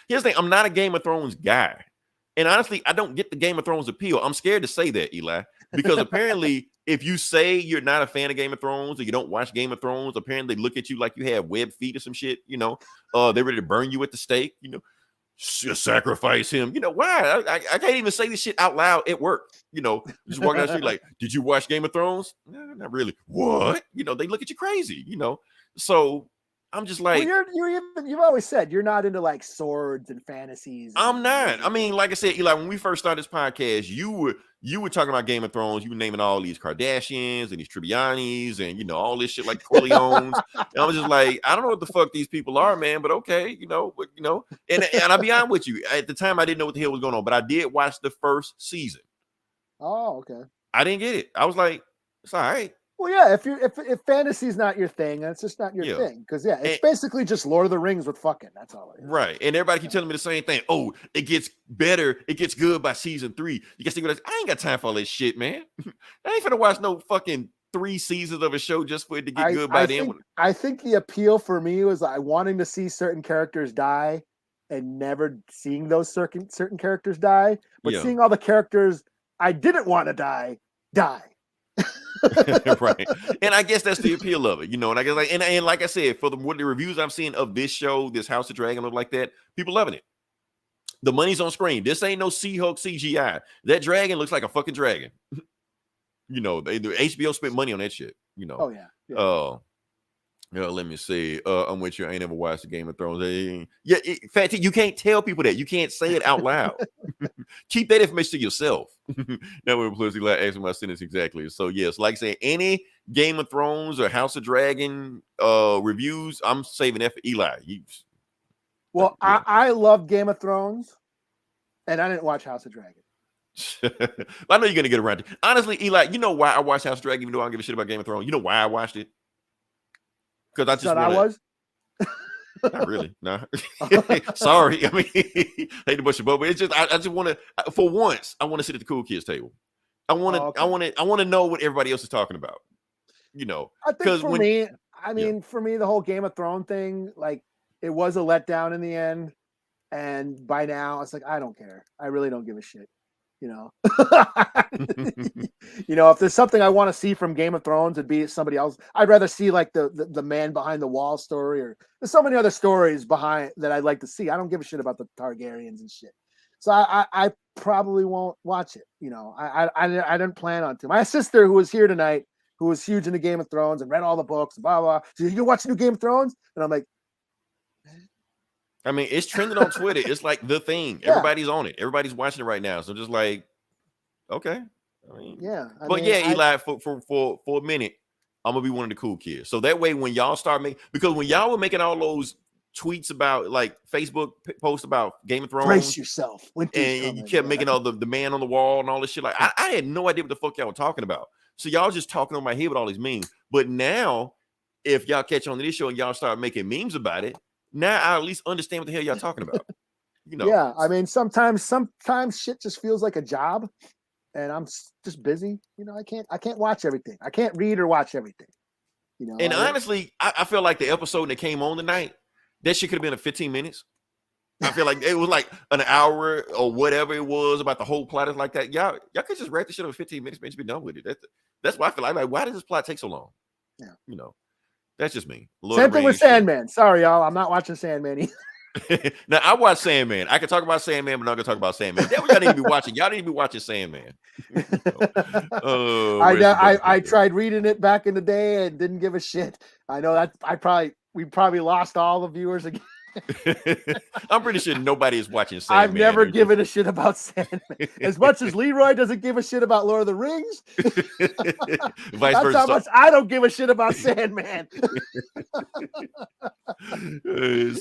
Here's the thing. I'm not a Game of Thrones guy. And honestly, I don't get the Game of Thrones appeal. I'm scared to say that, Eli, because apparently if you say you're not a fan of Game of Thrones or you don't watch Game of Thrones, apparently they look at you like you have web feet or some shit, they're ready to burn you at the stake, sacrifice him. Why? I can't even say this shit out loud at work. Just walking down the street like, did you watch Game of Thrones? No, not really. What? They look at you crazy, So I'm just like, you've always said you're not into like swords and fantasies. I'm not. I mean, like I said, Eli, when we first started this podcast, you were talking about Game of Thrones. You were naming all these Kardashians and these Tribbianis and all this shit like Corleones. And I was just like, I don't know what the fuck these people are, man. But okay, And I'll be honest with you. At the time, I didn't know what the hell was going on, but I did watch the first season. Oh, okay. I didn't get it. I was like, it's all right. Well, yeah, if fantasy's not your thing, that's just not your Yeah. thing. Because it's And, basically just Lord of the Rings with fucking. That's all it is. right. And everybody keep telling me the same thing. Oh, it gets better. It gets good by season 3. You guys think I ain't got time for all this shit, man. I ain't finna watch no fucking 3 seasons of a show just for it to get good by then. I think the appeal for me was like wanting to see certain characters die and never seeing those certain characters die, but seeing all the characters I didn't want to die. Right. And I guess that's the appeal of it, you know. And I guess and like I said, for what the reviews I'm seeing of this show, this House of Dragon look like that, people loving it. The money's on screen. This ain't no She-Hulk CGI. That dragon looks like a fucking dragon. You know, the HBO spent money on that shit, you know. Oh yeah. Let me see. I'm with you. I ain't never watched the Game of Thrones. Fat T, you can't tell people that. You can't say it out loud. Keep that information to yourself. Now we're closely asking my sentence exactly. So yes, like I said, any Game of Thrones or House of Dragon reviews, I'm saving that for Eli. Well, yeah. I love Game of Thrones, and I didn't watch House of Dragon. I know you're gonna get around to it. Honestly, Eli, you know why I watched House of Dragon, even though I don't give a shit about Game of Thrones. You know why I watched it? Because I just I was. Not really. Nah. Sorry. I mean, hate to bust your bubble. It's just I just want to. For once, I want to sit at the cool kids table. I want to. I want to know what everybody else is talking about. You know, I think for me, for me, the whole Game of Thrones thing, like, it was a letdown in the end, and by now it's like I don't care. I really don't give a shit. You know, if there's something I want to see from Game of Thrones, it'd be somebody else. I'd rather see like the man behind the wall story, or there's so many other stories behind that I'd like to see. I don't give a shit about the Targaryens and shit. So I probably won't watch it. You know, I didn't plan on to. My sister, who was here tonight, who was huge into Game of Thrones and read all the books, blah blah. She said, "You watch new Game of Thrones?" And I'm like, I mean, it's trending on Twitter. It's like the thing. Yeah. Everybody's on it. Everybody's watching it right now. So just like, okay. I mean, Eli, for a minute, I'm gonna be one of the cool kids. So that way, when y'all start because when y'all were making all those tweets about, like, Facebook posts about Game of Thrones, brace yourself, and you kept making all the man on the wall and all this shit. Like, I had no idea what the fuck y'all were talking about. So y'all just talking on my head with all these memes. But now, if y'all catch on to this show and y'all start making memes about it, now I at least understand what the hell y'all talking about. You know. Yeah, I mean, sometimes shit just feels like a job, and I'm just busy. You know, I can't watch everything. I can't read or watch everything. You know. And honestly, I feel like the episode that came on tonight, that shit could have been 15 minutes. I feel like it was like an hour or whatever it was about the whole plot. Is like that. Y'all could just wrap the shit up in 15 minutes, man. Just be done with it. That's why I feel like why does this plot take so long? Yeah, you know. That's just me. Same thing with Sandman. Sorry, y'all. I'm not watching Sandman either. Now, I watch Sandman. I can talk about Sandman, but I'm not going to talk about Sandman. That's what y'all need to be watching. Y'all need to be watching Sandman. I tried reading it back in the day and didn't give a shit. I know that we probably lost all the viewers again. I'm pretty sure nobody is watching Sandman. I've never given a shit about Sandman. As much as Leroy doesn't give a shit about Lord of the Rings, Vice versa. How much I don't give a shit about Sandman.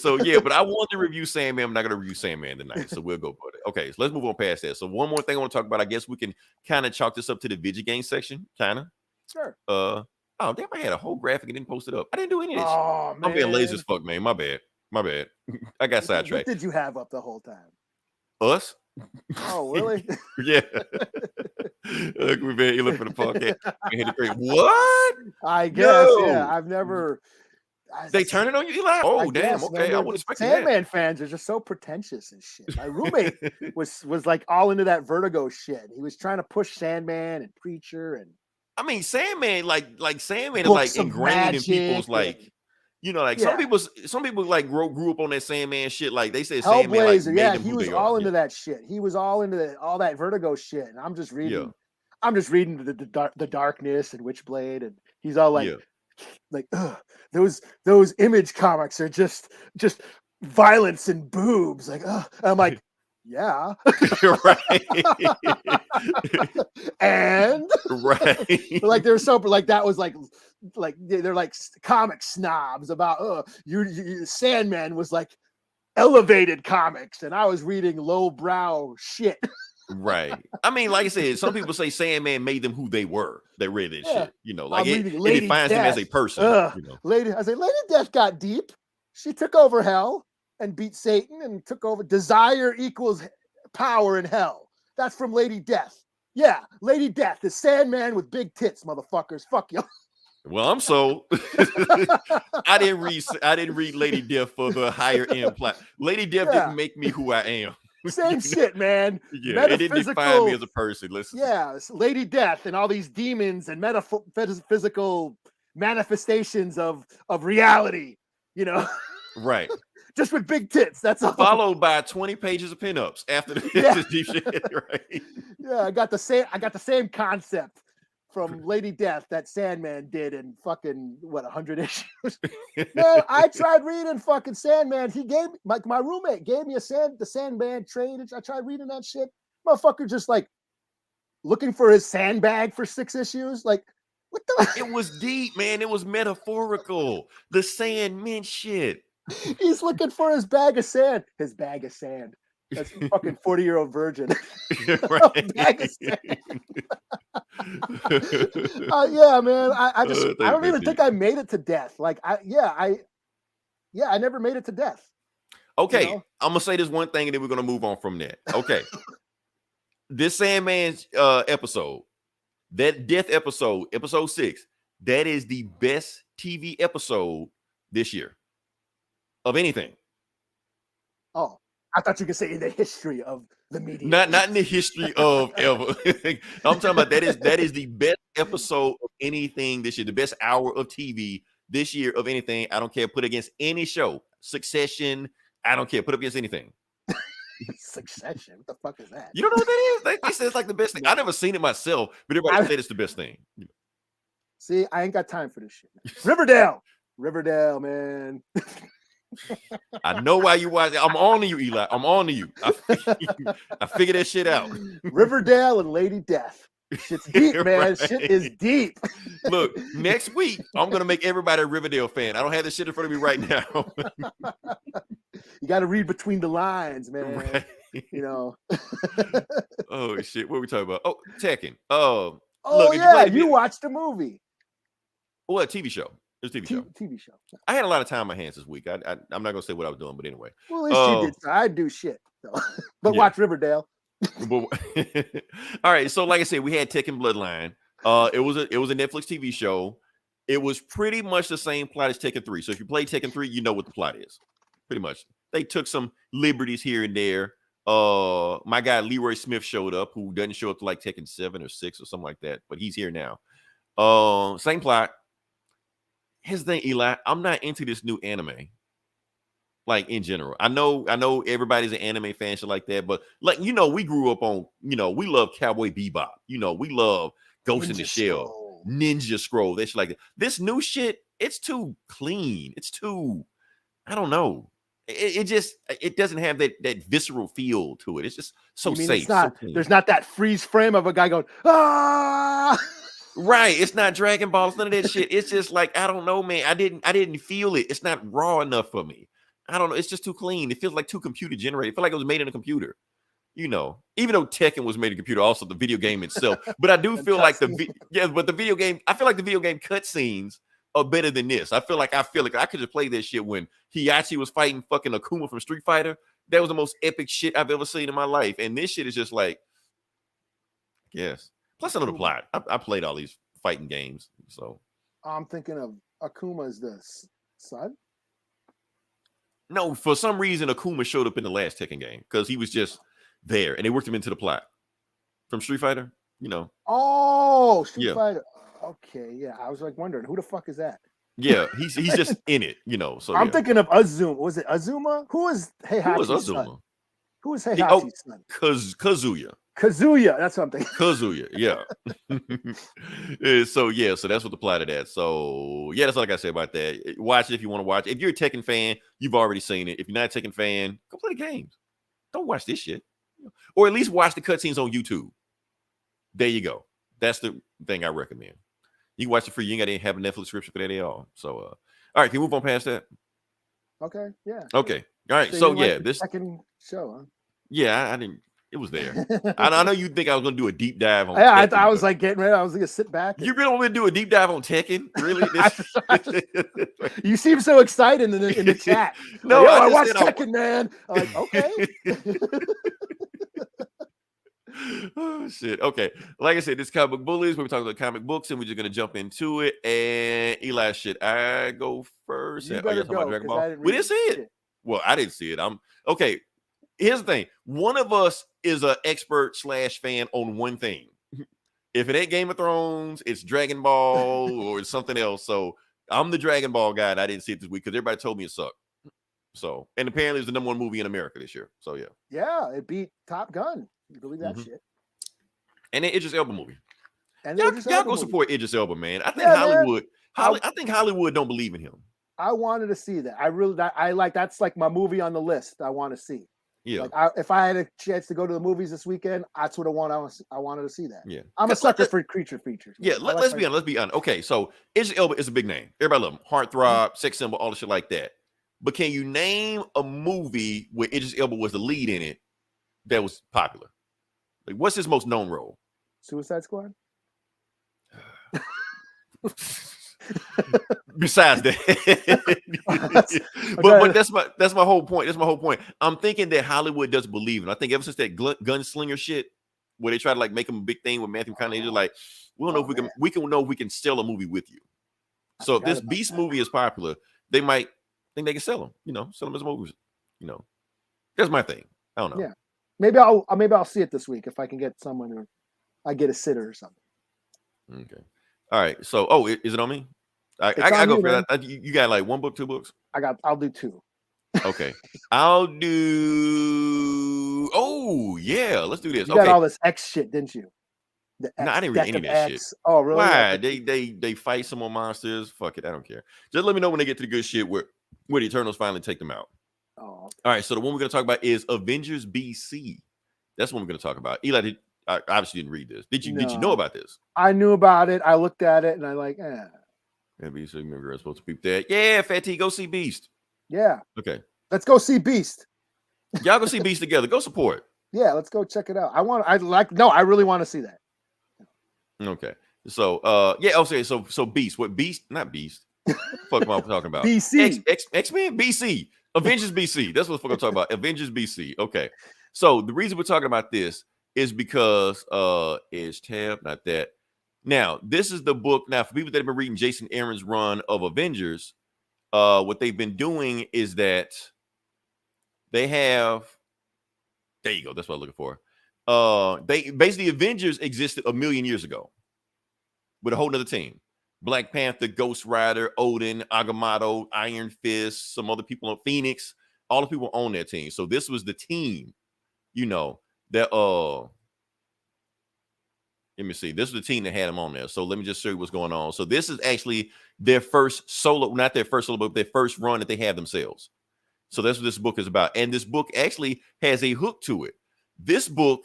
So yeah, but I want to review Sandman. I'm not going to review Sandman tonight, so we'll go for it. Okay, so let's move on past that. So one more thing I want to talk about. I guess we can kind of chalk this up to the Vidja game section, kind of. Sure. Oh damn! I had a whole graphic and didn't post it up. I didn't do any of this. Oh man, I'm being lazy as fuck, man. My bad. I got sidetracked. What did you have up the whole time? Us? Oh, really? Yeah. Look, we've been looking for the podcast. What? I guess. No. Yeah, I've never. They turn it on you, Eli? Oh, damn. Okay, I wouldn't expect that. Sandman fans are just so pretentious and shit. My roommate was like all into that Vertigo shit. He was trying to push Sandman and Preacher, and I mean, Sandman, like Sandman is like ingrained in people's like. You know, like some people like grew up on that Sandman shit. Like they said, Sandman, like, he was all into that shit. He was all into all that Vertigo shit. And I'm just reading, the Darkness and Witchblade, and he's all like, those Image comics are just violence and boobs. Like, I'm like, yeah, right. And right, like they're so like that was like they're like comic snobs about Sandman was like elevated comics, and I was reading lowbrow shit. Right. I mean, like I said, some people say Sandman made them who they were. They read that shit, like I'm it reading Lady defines them as a Death. person, Lady Death got deep. She took over hell and beat Satan and took over. Desire equals power in hell. That's from Lady Death. Yeah, Lady Death, the Sandman with big tits, motherfuckers. Fuck you. Well, I'm sold. I didn't read Lady Death for the higher end plot. Lady Death didn't make me who I am. Same shit, man. Yeah, it didn't define me as a person. Listen. Yeah, it's Lady Death and all these demons and metaphysical manifestations of reality, Right. Just with big tits. That's all. Followed by 20 pages of pinups after the deep shit. Right. Yeah, I got the same concept from Lady Death that Sandman did in fucking 100 issues. Man, I tried reading fucking Sandman. He gave my roommate gave me the Sandman trade. I tried reading that shit. Motherfucker just like looking for his sandbag for 6 issues. Like, what the? It was deep, man. It was metaphorical. The Sandman shit. He's looking for his bag of sand. His bag of sand. That's fucking 40-year-old virgin. Bag of sand. Yeah, man. I don't even think I made it to death. Like, I never made it to death. Okay, I'm gonna say this one thing, and then we're gonna move on from that. Okay, this Sandman's episode, that death episode, episode 6, that is the best TV episode this year of anything. Oh, I thought you could say in the history of the media. Not in the history of ever. I'm talking about that is the best episode of anything this year, the best hour of TV this year of anything. I don't care. Put against any show. Succession. I don't care. Put up against anything. Succession. What the fuck is that? You don't know what that is? They say it's like the best thing. I've never seen it myself, but everybody said it's the best thing. See, I ain't got time for this shit. Riverdale, man. I know why you watch it. I'm on to you, Eli. I'm on to you. I figured that shit out. Riverdale and Lady Death. Shit's deep, man. Right. Shit is deep. Look, next week, I'm going to make everybody a Riverdale fan. I don't have this shit in front of me right now. You got to read between the lines, man. Right. Oh, shit. What are we talking about? Oh, Tekken. Look, yeah, you watched a movie. What, TV show? It was a TV show. I had a lot of time on my hands this week. I'm not going to say what I was doing, but anyway. Well, at least you did. So I do shit. So. But watch Riverdale. All right, so like I said, we had Tekken Bloodline. It was a Netflix TV show. It was pretty much the same plot as Tekken 3. So if you play Tekken 3, you know what the plot is. Pretty much. They took some liberties here and there. My guy Leroy Smith showed up, who doesn't show up to like Tekken 7 or 6 or something like that, but he's here now. Same plot. Here's the thing, Eli. I'm not into this new anime. Like in general, I know everybody's an anime fan, shit like that, but like we grew up on, we love Cowboy Bebop, we love Ghost in the Shell, Ninja Scroll, that shit like that. This new shit, it's too clean. It's too, I don't know. It doesn't have that visceral feel to it. It's just so safe. There's not that freeze frame of a guy going, ah. Right. It's not Dragon Balls, none of that shit. It's just like, I don't know, man. I didn't feel it. It's not raw enough for me. I don't know. It's just too clean. It feels like too computer generated. I feel like it was made in a computer, even though Tekken was made in a computer, also the video game itself. But I do feel like but the video game, I feel like the video game cutscenes are better than this. I feel like I could just play this shit when Heihachi was fighting fucking Akuma from Street Fighter. That was the most epic shit I've ever seen in my life. And this shit is just like, yes. Plus I know the plot. I played all these fighting games. So I'm thinking of Akuma as the son. No, for some reason, Akuma showed up in the last Tekken game because he was just there, and they worked him into the plot from Street Fighter. Oh, Street Fighter. Okay, yeah. I was like wondering who the fuck is that? Yeah, he's just in it. So I'm thinking of Azuma. Was it Azuma? Who is Heihachi's son? Who is Heihachi's son? Kazuya. Kazuya, that's something. Kazuya, yeah. So that's what the plot of that. So that's all I gotta say about that. Watch it if you want to watch it. If you're a Tekken fan, you've already seen it. If you're not a Tekken fan, go play the games. Don't watch this shit, or at least watch the cutscenes on YouTube. There you go. That's the thing I recommend. You can watch it free. You ain't got to have a Netflix subscription for that at all. So, all right, can we move on past that? Okay, yeah. Okay, all right. So this second show, huh? Yeah, I didn't. It was there. I know you think I was going to do a deep dive on. Yeah, Tekken, I was like getting ready. I was going to sit back. You really want me to do a deep dive on Tekken? Really? You seem so excited in the chat. No, like, I watched Tekken, man. I'm like, okay. Oh shit. Okay. Like I said, this comic book bullies. We're talking about comic books, and we're just gonna jump into it. And Eli, should I go first? You better go, Dragon Ball. We didn't see it. Well, I didn't see it. I'm okay. Here's the thing. One of us is an expert / fan on one thing. If it ain't Game of Thrones, it's Dragon Ball or it's something else. So I'm the Dragon Ball guy, and I didn't see it this week because everybody told me it sucked. So, and apparently it's the #1 movie in America this year. So yeah. Yeah, it beat Top Gun. You believe that shit? And the Idris Elba movie. And y'all go support Idris Elba, man. I think Hollywood. I think Hollywood don't believe in him. I wanted to see that. That's like my movie on the list. I want to see. Yeah. Like if I had a chance to go to the movies this weekend, that's what I wanted to see that. Yeah. I'm a sucker for creature features. Yeah. Let's be honest. Okay. So Idris Elba is a big name. Everybody love him. Heartthrob, sex symbol, all the shit like that. But can you name a movie where Idris Elba was the lead in it that was popular? Like, what's his most known role? Suicide Squad. Besides that, but that's my whole point. That's my whole point. I'm thinking that Hollywood doesn't believe it. I think ever since that gunslinger shit, where they try to like make him a big thing with Matthew McConaughey, they're like, we don't know if we can know if we can sell a movie with you. So if this Beast movie is popular, they might think they can sell them. Sell them as movies. That's my thing. I don't know. Yeah. Maybe I'll see it this week if I can get someone or I get a sitter or something. Okay. All right. So, is it on me? I go for that. You got like 1 book, 2 books? I'll do 2. Okay. I'll do. Oh yeah, let's do this. You got all this X shit, didn't you? No, I didn't read any of that shit. Oh really? Why? They fight some more monsters. Fuck it, I don't care. Just let me know when they get to the good shit where the Eternals finally take them out. Oh. Okay. All right. So the one we're gonna talk about is Avengers BC. That's what we're gonna talk about. Eli, I obviously didn't read this. Did you know about this? I knew about it. I looked at it and I like, Maybe so maybe we're supposed to peep that. Yeah, Fatty, go see Beast. Yeah. Okay. Let's go see Beast. Y'all go see Beast together. Go support. Yeah, let's go check it out. I really want to see that. Okay. So so Beast. What Beast? Not Beast. What the fuck am I talking about? BC. X-Men BC. Avengers BC. That's what the fuck I'm talking about. Avengers BC. Okay. So the reason we're talking about this is because is tab, not that. Now, this is the book. Now, for people that have been reading Jason Aaron's run of Avengers, what they've been doing is that they have. There you go. That's what I'm looking for. They basically Avengers existed 1 million years ago with a whole nother team. Black Panther, Ghost Rider, Odin, Agamotto, Iron Fist, some other people on Phoenix. All the people on that team. So this was the team, that let me see. This is the team that had them on there. So let me just show you what's going on. So this is actually their first solo, not their first solo, but their first run that they have themselves. So that's what this book is about. And this book actually has a hook to it. This book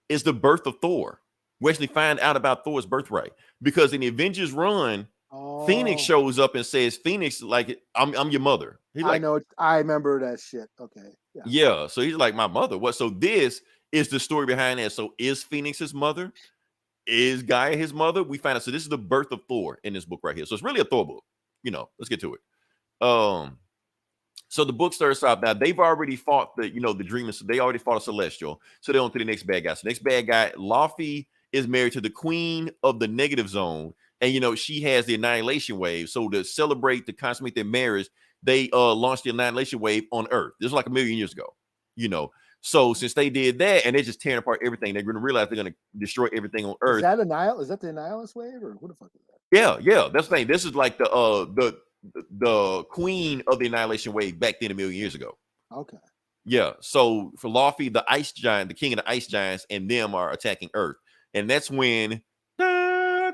is the birth of Thor. We actually find out about Thor's birthright because in the Avengers run, Phoenix shows up and says, Phoenix, like, I'm your mother. He's like, I know. I remember that shit. Okay. Yeah. So he's like, my mother. What? So this is the story behind that. So is Phoenix his mother? Is Gaia his mother? We find out. So this is the birth of Thor in this book right here. So it's really a Thor book. Let's get to it. So the book starts out now. They've already fought the Dreamers. They already fought a Celestial. So they're on to the next bad guy. So next bad guy, Laufey, is married to the queen of the negative zone. And she has the annihilation wave. So to consummate their marriage, they launched the annihilation wave on Earth. This was like 1 million years ago. So since they did that and they're just tearing apart everything, they're going to realize they're going to destroy everything on Earth. Is that the Annihilus wave or what the fuck is that? Yeah. That's the thing. This is like the queen of the annihilation wave back then 1 million years ago. Okay. Yeah. So for Laufey, the ice giant, the king of the ice giants, and them are attacking Earth. And that's when the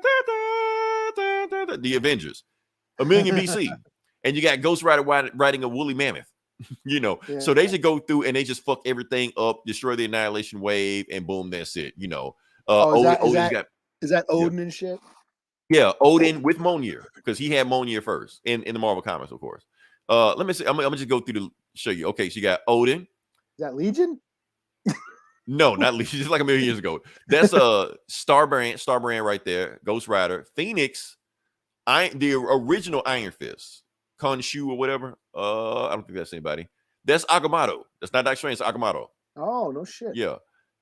Avengers, 1 million BC. And you got Ghost Rider riding a woolly mammoth. So they just go through and they just fuck everything up, destroy the annihilation wave, and boom, that's it. Is that Odin and shit? Yeah, Odin with Mjolnir, because he had Mjolnir first in the Marvel comics, of course. Let me see. I'm gonna just go through to show you. Okay, so you got Odin. Is that Legion? No, not least, just like a million years ago. That's Starbrand right there. Ghost Rider, Phoenix, the original Iron Fist, Khonshu or whatever. I don't think that's anybody. That's Agamotto. That's not Doctor Strange. It's Agamotto. Oh no shit. Yeah,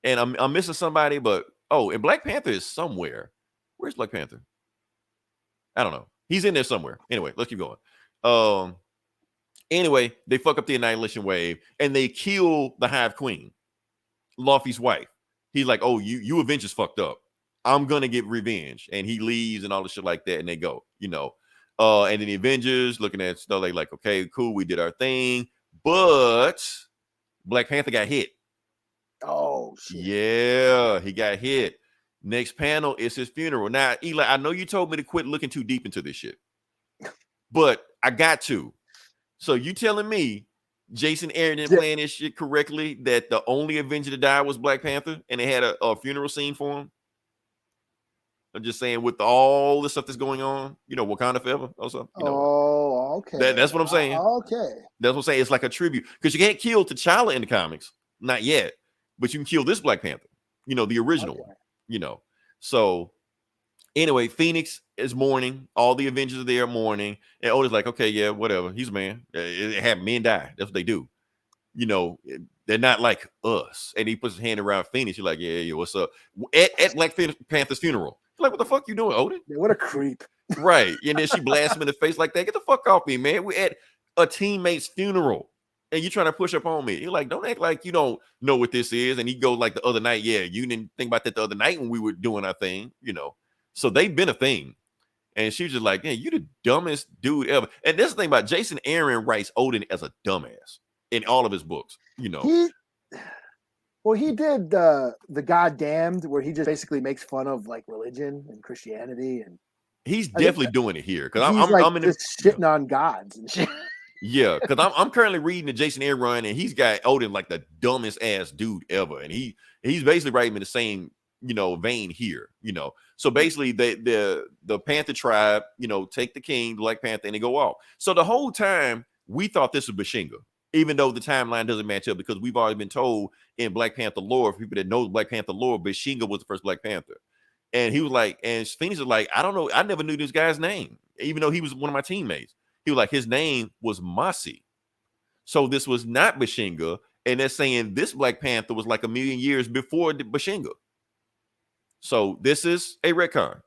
and I'm missing somebody, but and Black Panther is somewhere. Where's Black Panther? I don't know. He's in there somewhere. Anyway, let's keep going. Anyway, they fuck up the Annihilation Wave and they kill the Hive Queen, Luffy's wife. He's like, oh, you Avengers fucked up. I'm gonna get revenge. And he leaves and all the shit like that, and they go, and then the Avengers looking at stuff like, okay, cool, we did our thing, but Black Panther got hit. Oh shit. Yeah, he got hit. Next panel is his funeral. Now, Eli, I know you told me to quit looking too deep into this shit, but I got to. So you telling me Jason Aaron didn't plan this shit correctly, that the only Avenger to die was Black Panther, and they had a funeral scene for him? I'm just saying, with all the stuff that's going on, Wakanda forever also. Oh, okay. That's what I'm saying. Okay. That's what I'm saying. It's like a tribute, because you can't kill T'Challa in the comics, not yet, but you can kill this Black Panther, the original one. So anyway, Phoenix is mourning. All the Avengers are there mourning. And Odin's like, okay, yeah, whatever. He's a man. It had men die. That's what they do. They're not like us. And he puts his hand around Phoenix. You're like, yeah, what's up? At Black Panther's funeral. You're like, what the fuck you doing, Odin? Yeah, what a creep. Right. And then she blasts him in the face like that. Get the fuck off me, man. We're at a teammate's funeral. And you're trying to push up on me. You're like, don't act like you don't know what this is. And he goes like the other night, yeah, you didn't think about that the other night when we were doing our thing, So they've been a thing. And she was just like, yeah, you the dumbest dude ever. And that's the thing about Jason Aaron writes Odin as a dumbass in all of his books, He did the God Damned, where he just basically makes fun of like religion and Christianity, and he's definitely doing it here, because I'm in shitting on gods and shit. Yeah, because I'm currently reading the Jason Aaron run, and he's got Odin like the dumbest ass dude ever, and he's basically writing in the same vein here, So basically, the Panther tribe, take the king, the Black Panther, and they go off. So the whole time we thought this was Bashinga, even though the timeline doesn't match up, because we've already been told in Black Panther lore, for people that know Black Panther lore, Bashinga was the first Black Panther. And he was like, and Phoenix was like, I don't know, I never knew this guy's name, even though he was one of my teammates. He was like, his name was Masi. So this was not Bashinga. And they're saying this Black Panther was like a million years before Bashinga. So this is a retcon.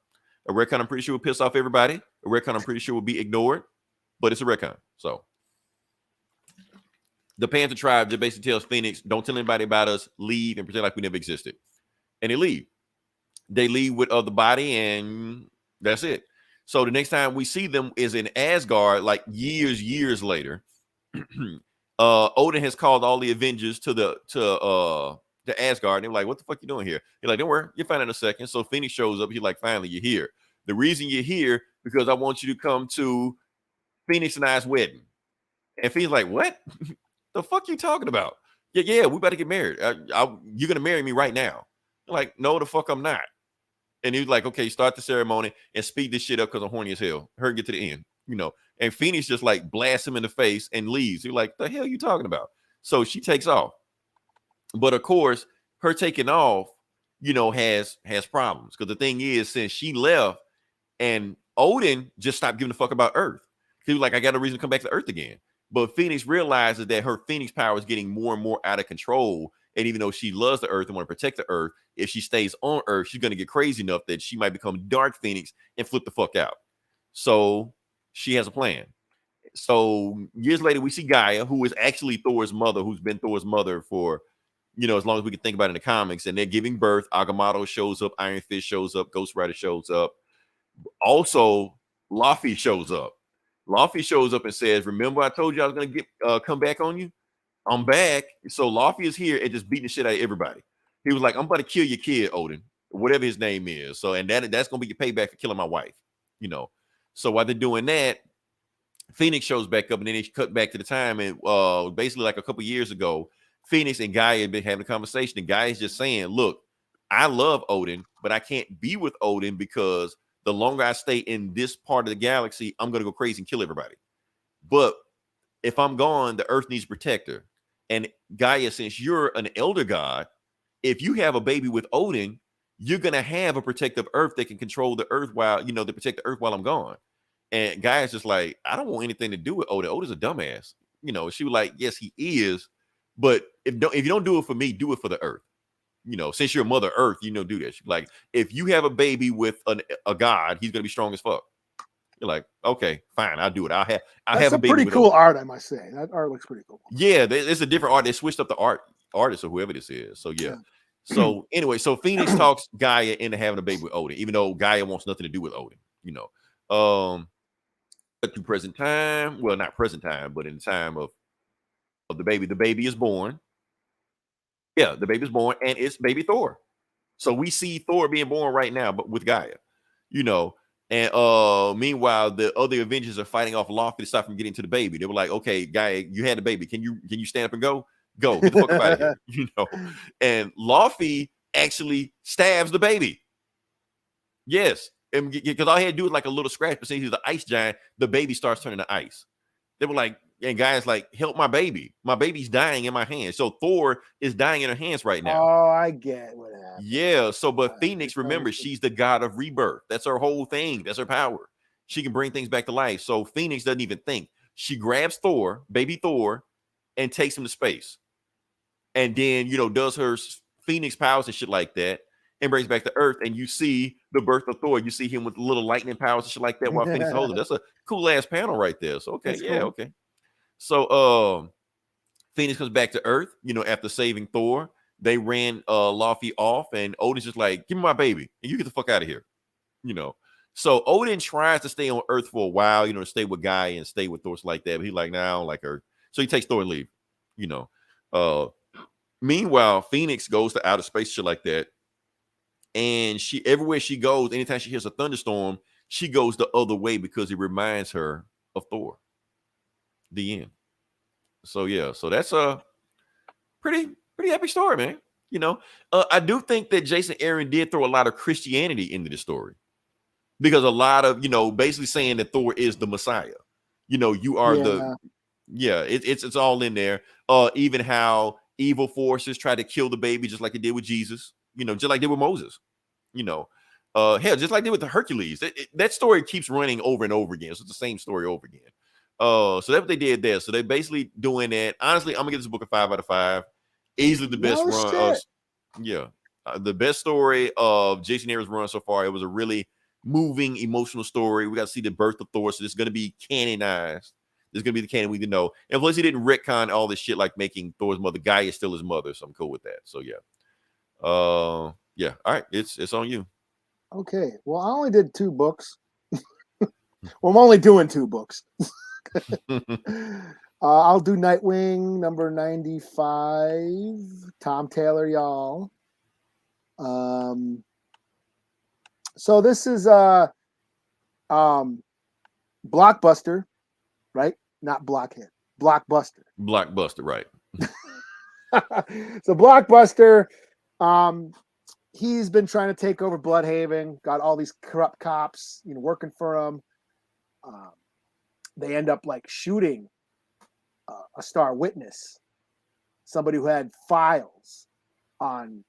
A retcon I'm pretty sure will piss off everybody. A retcon I'm pretty sure will be ignored. But it's a retcon. So the Panther tribe just basically tells Phoenix, don't tell anybody about us, leave and pretend like we never existed. And they leave. They leave with the body, and that's it. So the next time we see them is in Asgard, like years later. Odin has called all the Avengers to Asgard. And they're like, what the fuck you doing here? He's like, don't worry, you'll find out in a second. So Phoenix shows up. He's like, finally, you're here. The reason you're here, because I want you to come to Phoenix and I's wedding. And Phoenix like, what? The fuck you talking about? Yeah, we about to get married. You're gonna marry me right now. I'm like, no, the fuck I'm not. And he was like, okay, start the ceremony and speed this shit up because I'm horny as hell. Her get to the end, And Phoenix just like blasts him in the face and leaves. You're like, the hell are you talking about? So she takes off. But of course, her taking off, has problems. Because the thing is, since she left, and Odin just stopped giving a fuck about Earth. He was like, I got a reason to come back to Earth again. But Phoenix realizes that her Phoenix power is getting more and more out of control. And even though she loves the Earth and want to protect the Earth, if she stays on Earth, she's going to get crazy enough that she might become Dark Phoenix and flip the fuck out. So she has a plan. So years later, we see Gaia, who is actually Thor's mother, who's been Thor's mother for, as long as we can think about it in the comics. And they're giving birth. Agamotto shows up. Iron Fist shows up. Ghost Rider shows up. Also, Luffy shows up. Luffy shows up and says, remember I told you I was going to come back on you? I'm back. So Luffy is here and just beating the shit out of everybody. He was like, I'm about to kill your kid, Odin, whatever his name is. So, and that's going to be your payback for killing my wife, So while they're doing that, Phoenix shows back up, and then they cut back to the time. And basically like a couple years ago, Phoenix and Gaia had been having a conversation. And Gaia is just saying, look, I love Odin, but I can't be with Odin because the longer I stay in this part of the galaxy, I'm going to go crazy and kill everybody. But if I'm gone, the Earth needs a protector. And Gaia, since you're an elder god, if you have a baby with Odin, you're gonna have a protective Earth that can control the Earth while they protect the Earth while I'm gone. And Gaia's just like, I don't want anything to do with Odin. Odin's a dumbass. She was like, yes, he is, but if you don't do it for me, do it for the Earth. Since you're Mother Earth, do that. Like, if you have a baby with a god, he's gonna be strong as fuck. You're like, okay, fine, I'll do it. I'll have a baby. Pretty cool art, I must say. That art looks pretty cool. Yeah, it's a different art. They switched up the artist or whoever this is. So yeah. So anyway, so Phoenix talks Gaia into having a baby with Odin, even though Gaia wants nothing to do with Odin. But to present time, well, not present time, but in the time of the baby is born. Yeah, the baby's born, and it's baby Thor. So we see Thor being born right now, but with Gaia, And meanwhile, the other Avengers are fighting off Loki to stop from getting to the baby. They were like, "Okay, Gaia, you had the baby. Can you stand up and go? Go, get the fuck out of here." And Loki actually stabs the baby. Yes, and because all he had to do was like a little scratch, but since he's the ice giant, the baby starts turning to ice. They were like, and Gaia's like, help my baby. My baby's dying in my hands. So Thor is dying in her hands right now. Oh, I get what happened. Yeah. So, but Phoenix, remember, she's the god of rebirth. That's her whole thing. That's her power. She can bring things back to life. So Phoenix doesn't even think. She grabs Thor, baby Thor, and takes him to space. And then, does her Phoenix powers and shit like that, and brings back to Earth. And you see the birth of Thor. You see him with little lightning powers and shit like that while Phoenix holds him. That's a cool ass panel right there. So, okay. That's cool. Okay. So Phoenix comes back to Earth, after saving Thor. They ran Loki off, and Odin's just like, give me my baby, and you get the fuck out of here. So Odin tries to stay on Earth for a while, to stay with Gaia and stay with Thor like that. But he's like, nah, I don't like Earth. So he takes Thor and leave. Meanwhile, Phoenix goes to outer space, shit like that. And everywhere she goes, anytime she hears a thunderstorm, she goes the other way because it reminds her of Thor. The end. So yeah, so that's a pretty epic story, man. I do think that Jason Aaron did throw a lot of Christianity into the story, because a lot of basically saying that Thor is the Messiah. You are it's all in there. Even how evil forces try to kill the baby, just like they did with Jesus. Just like they did with Moses. Hell, just like they did with the Hercules. That story keeps running over and over again. So it's the same story over again. So that's what they did there. So they're basically doing that. Honestly, I'm gonna give this book a 5 out of 5. Easily the best run. The best story of Jason Aaron's run so far. It was a really moving, emotional story. We got to see the birth of Thor. So it's gonna be canonized. There's gonna be the canon we didn't know. And plus, he didn't retcon all this shit like making Thor's mother Gaia still his mother. So I'm cool with that. So yeah. All right. It's on you. Okay. Well, I only did 2 books. Well, I'm only doing 2 books. I'll do Nightwing number 95, Tom Taylor, y'all. So this is Blockbuster, right? Not Blockhead. Blockbuster. Blockbuster, right. So Blockbuster, he's been trying to take over Bloodhaven, got all these corrupt cops, working for him. They end up like shooting a star witness, somebody who had files on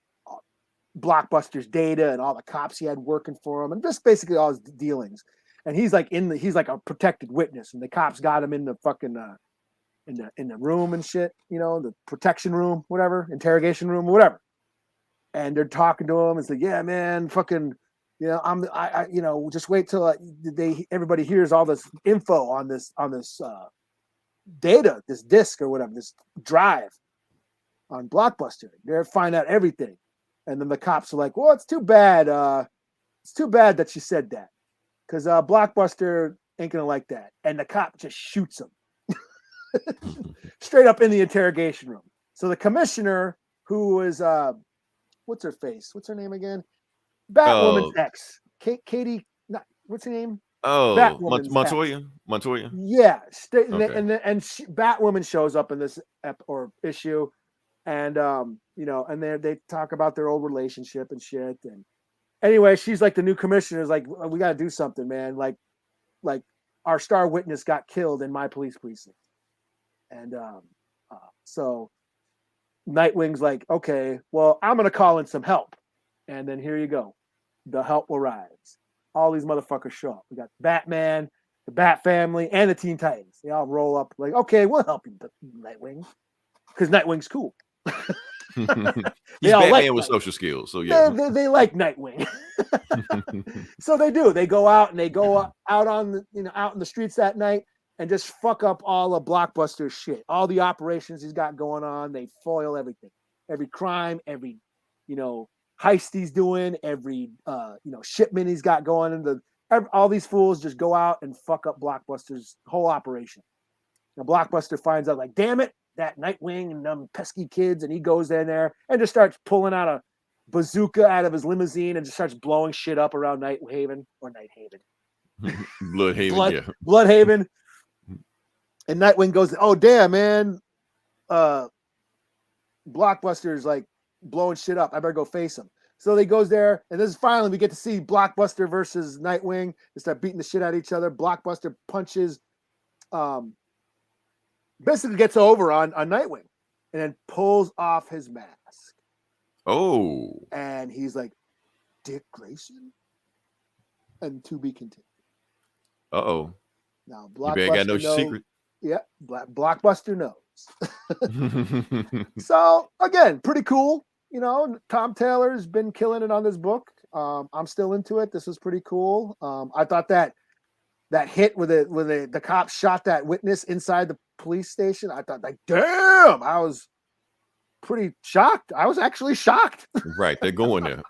Blockbuster's data and all the cops he had working for him, and just basically all his dealings. And he's like a protected witness, and the cops got him in the fucking in the room and shit, the protection room, whatever, interrogation room, whatever. And they're talking to him and say, "Yeah, man, fucking." Just wait till everybody hears all this info on this data, this disc or whatever, this drive on Blockbuster. They'll find out everything. And then the cops are like, well, it's too bad. It's too bad that she said that, because Blockbuster ain't gonna like that. And the cop just shoots him straight up in the interrogation room. So the commissioner, who is what's her face? What's her name again? Batwoman's ex, Katie. What's her name? Oh, Montoya. Yeah, okay. and Batwoman shows up in this issue, and and they talk about their old relationship and shit. And anyway, she's like the new commissioner is like, we got to do something, man. Like our star witness got killed in my police precinct, and so Nightwing's like, okay, well, I'm gonna call in some help, and then here you go, the help arrives. All these motherfuckers show up. We got Batman, the Bat Family, and the Teen Titans. They all roll up like, okay, we'll help you, Nightwing, because Nightwing's cool. He's all Batman like with social skills, so yeah. They like Nightwing. So they do. They go out and they go out on the, out in the streets that night and just fuck up all of Blockbuster's shit. All the operations he's got going on, they foil everything. Every crime, every heist he's doing, every shipment he's got going into all these fools just go out and fuck up Blockbuster's whole operation. Now Blockbuster finds out, like, damn it, that Nightwing and them pesky kids, and he goes in there and just starts pulling out a bazooka out of his limousine and just starts blowing shit up around Bloodhaven. Bloodhaven. And Nightwing goes, oh damn, man, Blockbuster's like blowing shit up. I better go face him. So he goes there, and this is finally we get to see Blockbuster versus Nightwing. They start beating the shit out of each other. Blockbuster punches, basically gets over on Nightwing, and then pulls off his mask. Oh. And he's like, Dick Grayson? And to be continued. Uh-oh. Now, Blockbuster got no secret. Yeah, Blockbuster knows. So, again, pretty cool. Tom Taylor's been killing it on this book. I'm still into it. This was pretty cool. I thought that hit with the cops shot that witness inside the police station. I thought, like, damn, I was pretty shocked. I was actually shocked. Right, they're going there.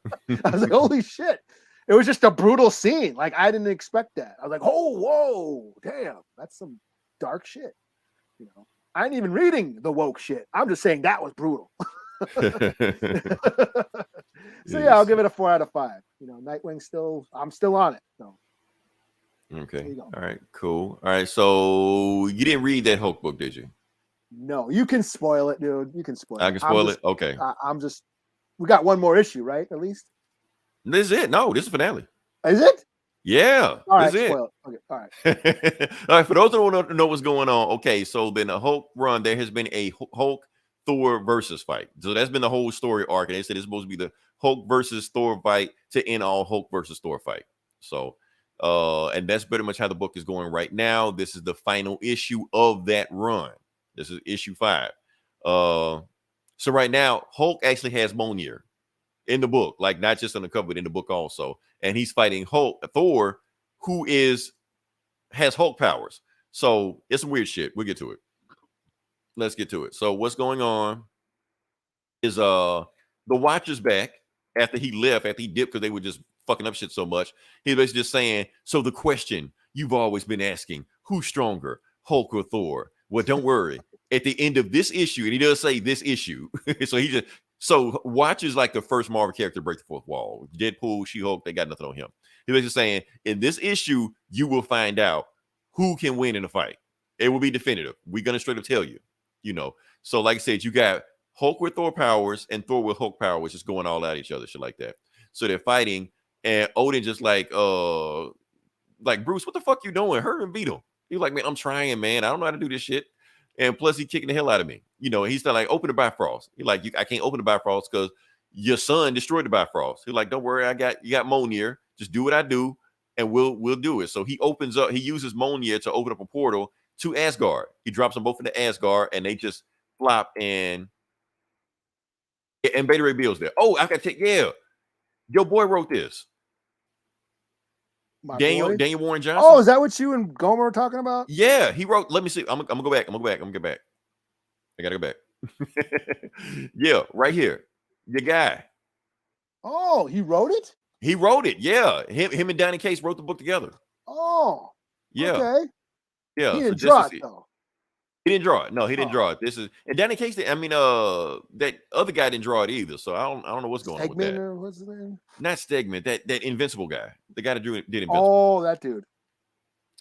I was like, holy shit. It was just a brutal scene. Like, I didn't expect that. I was like, oh, whoa, damn, that's some dark shit. I ain't even reading the woke shit. I'm just saying that was brutal. So yeah, I'll give it a 4 out of 5. Nightwing I'm still on it. So okay. All right, cool. All right, so you didn't read that Hulk book, did you? No, you can spoil it, dude. You can spoil it. I can spoil it? Okay. We got one more issue, right? At least? This is it. No, this is finale. Is it? Yeah. All right, this is spoil it. Okay, all right. All right, for those who don't know what's going on, okay, so in the Hulk run, there has been a Hulk Thor versus fight. So that's been the whole story arc. And they said it's supposed to be the Hulk versus Thor fight to end all Hulk versus Thor fight. So, and that's pretty much how the book is going right now. This is the final issue of that run. This is issue 5. So right now, Hulk actually has Mjolnir in the book, like not just on the cover, but in the book also. And he's fighting Thor, who has Hulk powers. So it's some weird shit. We'll get to it. Let's get to it. So what's going on is the Watcher's back after he left, after he dipped because they were just fucking up shit so much. He's basically just saying, so the question you've always been asking, who's stronger, Hulk or Thor? Well, don't worry. At the end of this issue, and he does say this issue, so Watcher's like the first Marvel character to break the fourth wall. Deadpool, She-Hulk, they got nothing on him. He's basically saying, in this issue, you will find out who can win in a fight. It will be definitive. We're gonna straight up tell you. So like I said, you got Hulk with Thor powers and Thor with Hulk powers just going all at each other, shit like that. So they're fighting, and Odin just like Bruce, what the fuck you doing? Hurt and beat him. He's like, man, I'm trying, man. I don't know how to do this shit. And plus, he's kicking the hell out of me. He's still like, open the Bifrost. He's like, I can't open the Bifrost because your son destroyed the Bifrost. He's like, don't worry, you got Mjolnir. Just do what I do, and we'll do it. So he opens up. He uses Mjolnir to open up a portal to Asgard. He drops them both into Asgard, and they just flop. And Beta Ray Bill's there. Oh, I got to take. Yeah, your boy wrote this. Daniel Warren Johnson. Oh, is that what you and Gomer were talking about? Yeah, he wrote. Let me see. I'm gonna go back. I gotta go back. Yeah, right here. Your guy. Oh, he wrote it? He wrote it. Yeah. Him and Donny Cates wrote the book together. Oh. Yeah. Okay. Yeah. He didn't draw it though. He didn't draw it. No, he didn't draw it. This is, and Donny Cates, that other guy didn't draw it either. So I don't know what's going on with that. Or what's his name? Not Stegman, that Invincible guy. The guy that did Invincible. Oh, that dude.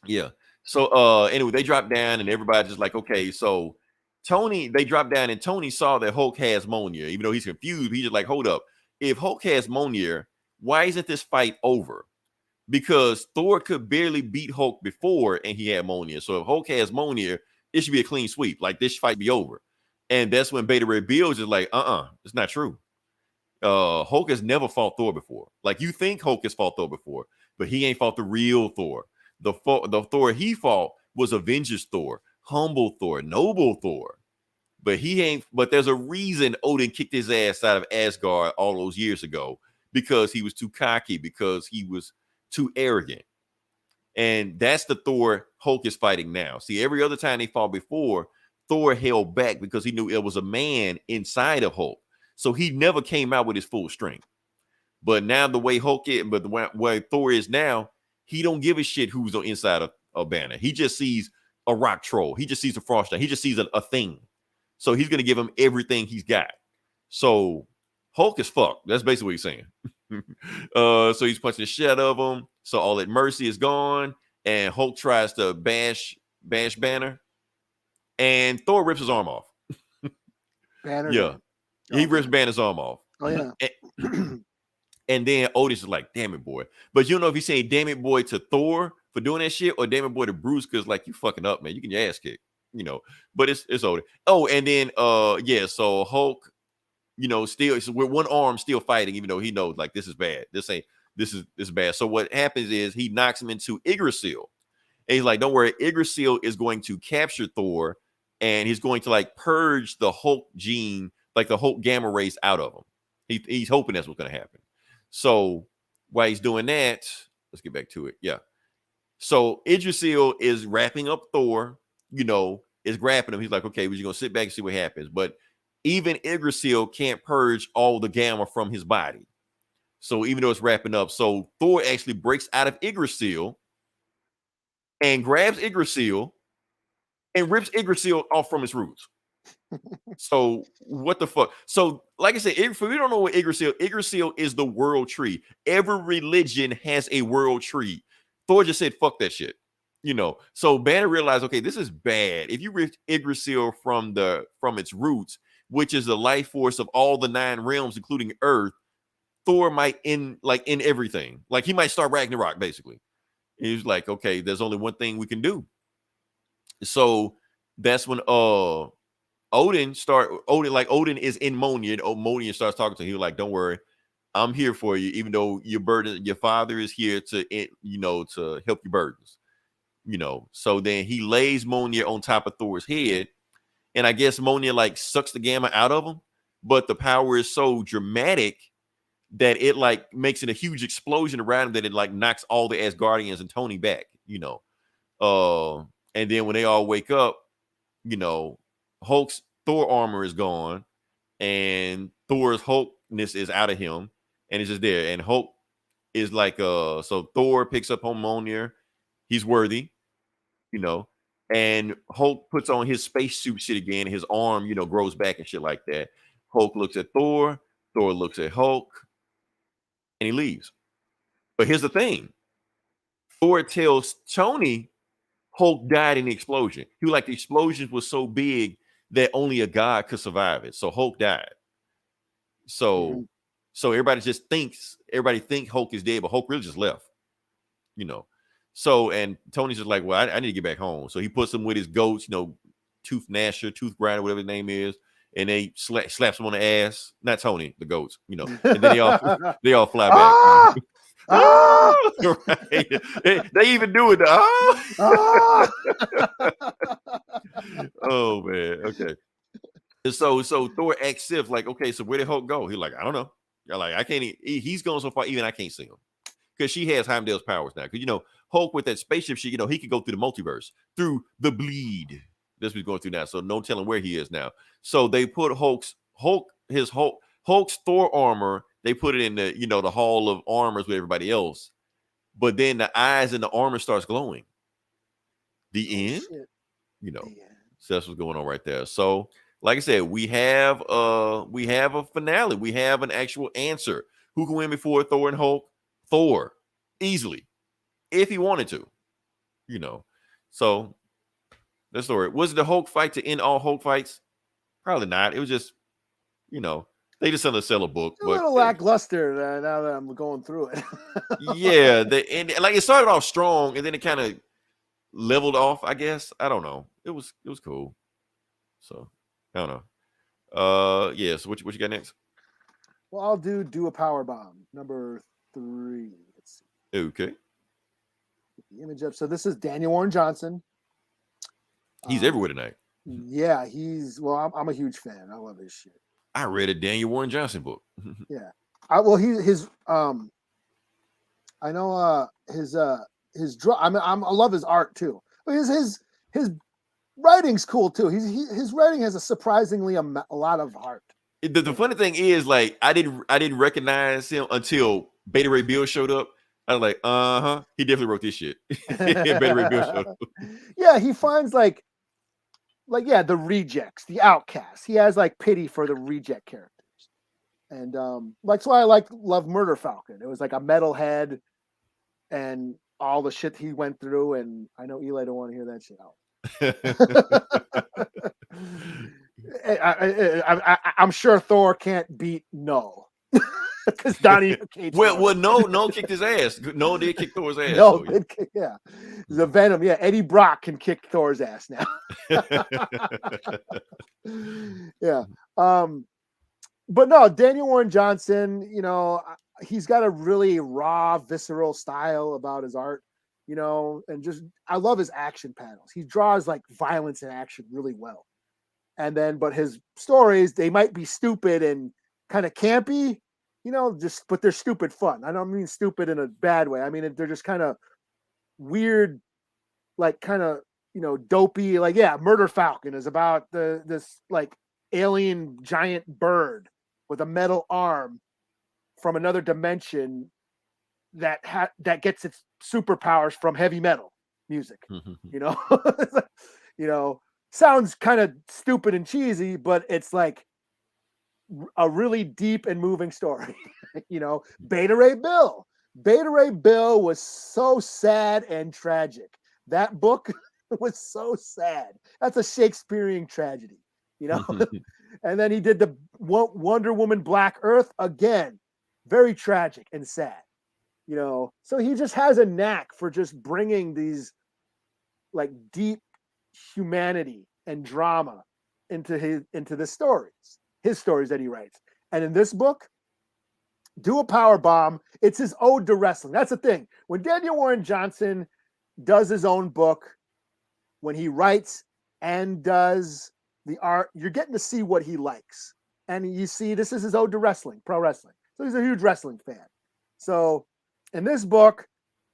Yeah. So anyway, they dropped down and everybody's just like, okay, so they dropped down and Tony saw that Hulk has Mjolnir, even though he's confused. He's just like, hold up. If Hulk has Mjolnir, why isn't this fight over? Because Thor could barely beat Hulk before and he had Mjolnir. So if Hulk has Mjolnir, it should be a clean sweep. Like, this fight be over. And that's when Beta Ray Bill is just like, it's not true. Hulk has never fought Thor before. Like, you think Hulk has fought Thor before, but he ain't fought the real Thor. The Thor he fought was Avengers Thor, humble Thor, noble Thor. But he ain't. But there's a reason Odin kicked his ass out of Asgard all those years ago, because he was too cocky, because he was too arrogant. And that's the Thor Hulk is fighting now. See, every other time they fought before, Thor held back because he knew it was a man inside of Hulk. So he never came out with his full strength. But now the way Hulk is, but the way Thor is now, he don't give a shit who's on inside of a Banner. He just sees a rock troll. He just sees a frost giant. He just sees a thing. So he's going to give him everything he's got. So Hulk is fucked. That's basically what he's saying. So he's punching the shit out of him. So all that mercy is gone. And Hulk tries to bash Banner. And Thor rips his arm off. Banner. Yeah. He rips Banner's arm off. Oh, yeah. And then Otis is like, damn it, boy. But you don't know if he's saying damn it, boy, to Thor for doing that shit, or damn it, boy, to Bruce, because like, you fucking up, man. You can your ass kick, But it's Otis. Oh, and then so Hulk, still with one arm still fighting, even though he knows like this is bad. This is bad. So what happens is he knocks him into Yggdrasil. And he's like, don't worry, Yggdrasil is going to capture Thor, and he's going to like purge the Hulk gene, like the Hulk gamma rays out of him. He's hoping that's what's going to happen. So while he's doing that, let's get back to it. Yeah. So Yggdrasil is wrapping up Thor, is grabbing him. He's like, okay, we're just going to sit back and see what happens. But even Yggdrasil can't purge all the gamma from his body. So even though it's wrapping up, so Thor actually breaks out of Yggdrasil and grabs Yggdrasil and rips Yggdrasil off from its roots. So what the fuck? So like I said, if we don't know what Yggdrasil is the world tree. Every religion has a world tree. Thor just said, fuck that shit. So Banner realized, okay, this is bad. If you rip Yggdrasil from its roots, which is the life force of all the 9 realms, including Earth, Thor might end everything. Like he might start Ragnarok, basically. He's like, okay, there's only one thing we can do. So that's when Odin is in Mjolnir, and Mjolnir starts talking to him. He was like, don't worry, I'm here for you, even though your father is here to help your burdens. So then he lays Mjolnir on top of Thor's head, and I guess Mjolnir like sucks the gamma out of him, but the power is so dramatic that it like makes it a huge explosion around him that it like knocks all the Asgardians and Tony back, and then when they all wake up, Hulk's Thor armor is gone, and Thor's Hulkness is out of him, and it's just there. And Hulk is like, so Thor picks up on Mjolnir. He's worthy, and Hulk puts on his spacesuit shit again. His arm, grows back and shit like that. Hulk looks at Thor. Thor looks at Hulk, and he leaves. But here's the thing. Thor tells Tony Hulk died in the explosion. He was like, the explosion was so big that only a god could survive it. So Hulk died. So everybody thinks Hulk is dead, but Hulk really just left. So, and Tony's just like, well, I need to get back home. So he puts him with his goats, Tooth Gnasher, Tooth Grinder, whatever his name is, and they slaps him on the ass. Not Tony, the goats, and then they all fly back. Right. They even do it. Oh man. Okay. So Thor asks Sif like, okay, so where did Hulk go? He's like, I don't know. You're like, I can't. He's going so far, even I can't see him, because she has Heimdall's powers now. Because Hulk with that spaceship, he could go through the multiverse, through the bleed. That's what he's going through now. So no telling where he is now. So they put Hulk's Thor armor. They put it in the the hall of armors with everybody else. But then the eyes and the armor starts glowing. The end. So that's what's going on right there. So like I said, we have a finale. We have an actual answer. Who can win before Thor and Hulk? Thor, easily, if he wanted to. So the story. Was it the Hulk fight to end all Hulk fights? Probably not. It was just, they just sell a book. A little lackluster now that I'm going through it. Yeah, and like it started off strong, and then it kind of leveled off. I guess I don't know. It was cool. So I don't know. Yeah. So what you got next? Well, I'll do a power bomb number 3. Let's see. Okay. Get the image up. So this is Daniel Warren Johnson. He's everywhere tonight. Yeah, I'm a huge fan. I love his shit. I read a Daniel Warren Johnson book. Yeah. I know his draw. I love his art too. His writing's cool too. His writing has a surprisingly a lot of heart. The funny thing is, like, I didn't recognize him until Beta Ray Bill showed up. I was like, he definitely wrote this shit. Beta Ray Bill showed up. Yeah, he finds like the rejects, the outcasts. He has like pity for the reject characters. And that's why I love Murder Falcon. It was like a metalhead and all the shit he went through. And I know Eli don't want to hear that shit out. I'm sure Thor can't beat No. Because Donnie Cates. Well, no kicked his ass. No did kick Thor's ass. No, did kick, yeah. The Venom, yeah. Eddie Brock can kick Thor's ass now. Yeah. But no, Daniel Warren Johnson, he's got a really raw, visceral style about his art, and just I love his action panels. He draws like violence and action really well. And then, but his stories, they might be stupid and kind of campy, but they're stupid fun. I don't mean stupid in a bad way. I mean, they're just kind of weird, like kind of, dopey. Like, yeah, Murder Falcon is about this like alien giant bird with a metal arm from another dimension that gets its superpowers from heavy metal music. Sounds kind of stupid and cheesy, but it's like a really deep and moving story. Beta Ray Bill. Beta Ray Bill was so sad and tragic. That book was so sad. That's a Shakespearean tragedy, And then he did the Wonder Woman Black Earth again. Very tragic and sad, So he just has a knack for just bringing these like deep humanity and drama into the stories, his stories that he writes. And in this book, Do a Power Bomb, it's his ode to wrestling. That's the thing. When Daniel Warren Johnson does his own book, when he writes and does the art, you're getting to see what he likes. And you see, this is his ode to wrestling, pro wrestling. So he's a huge wrestling fan. So in this book,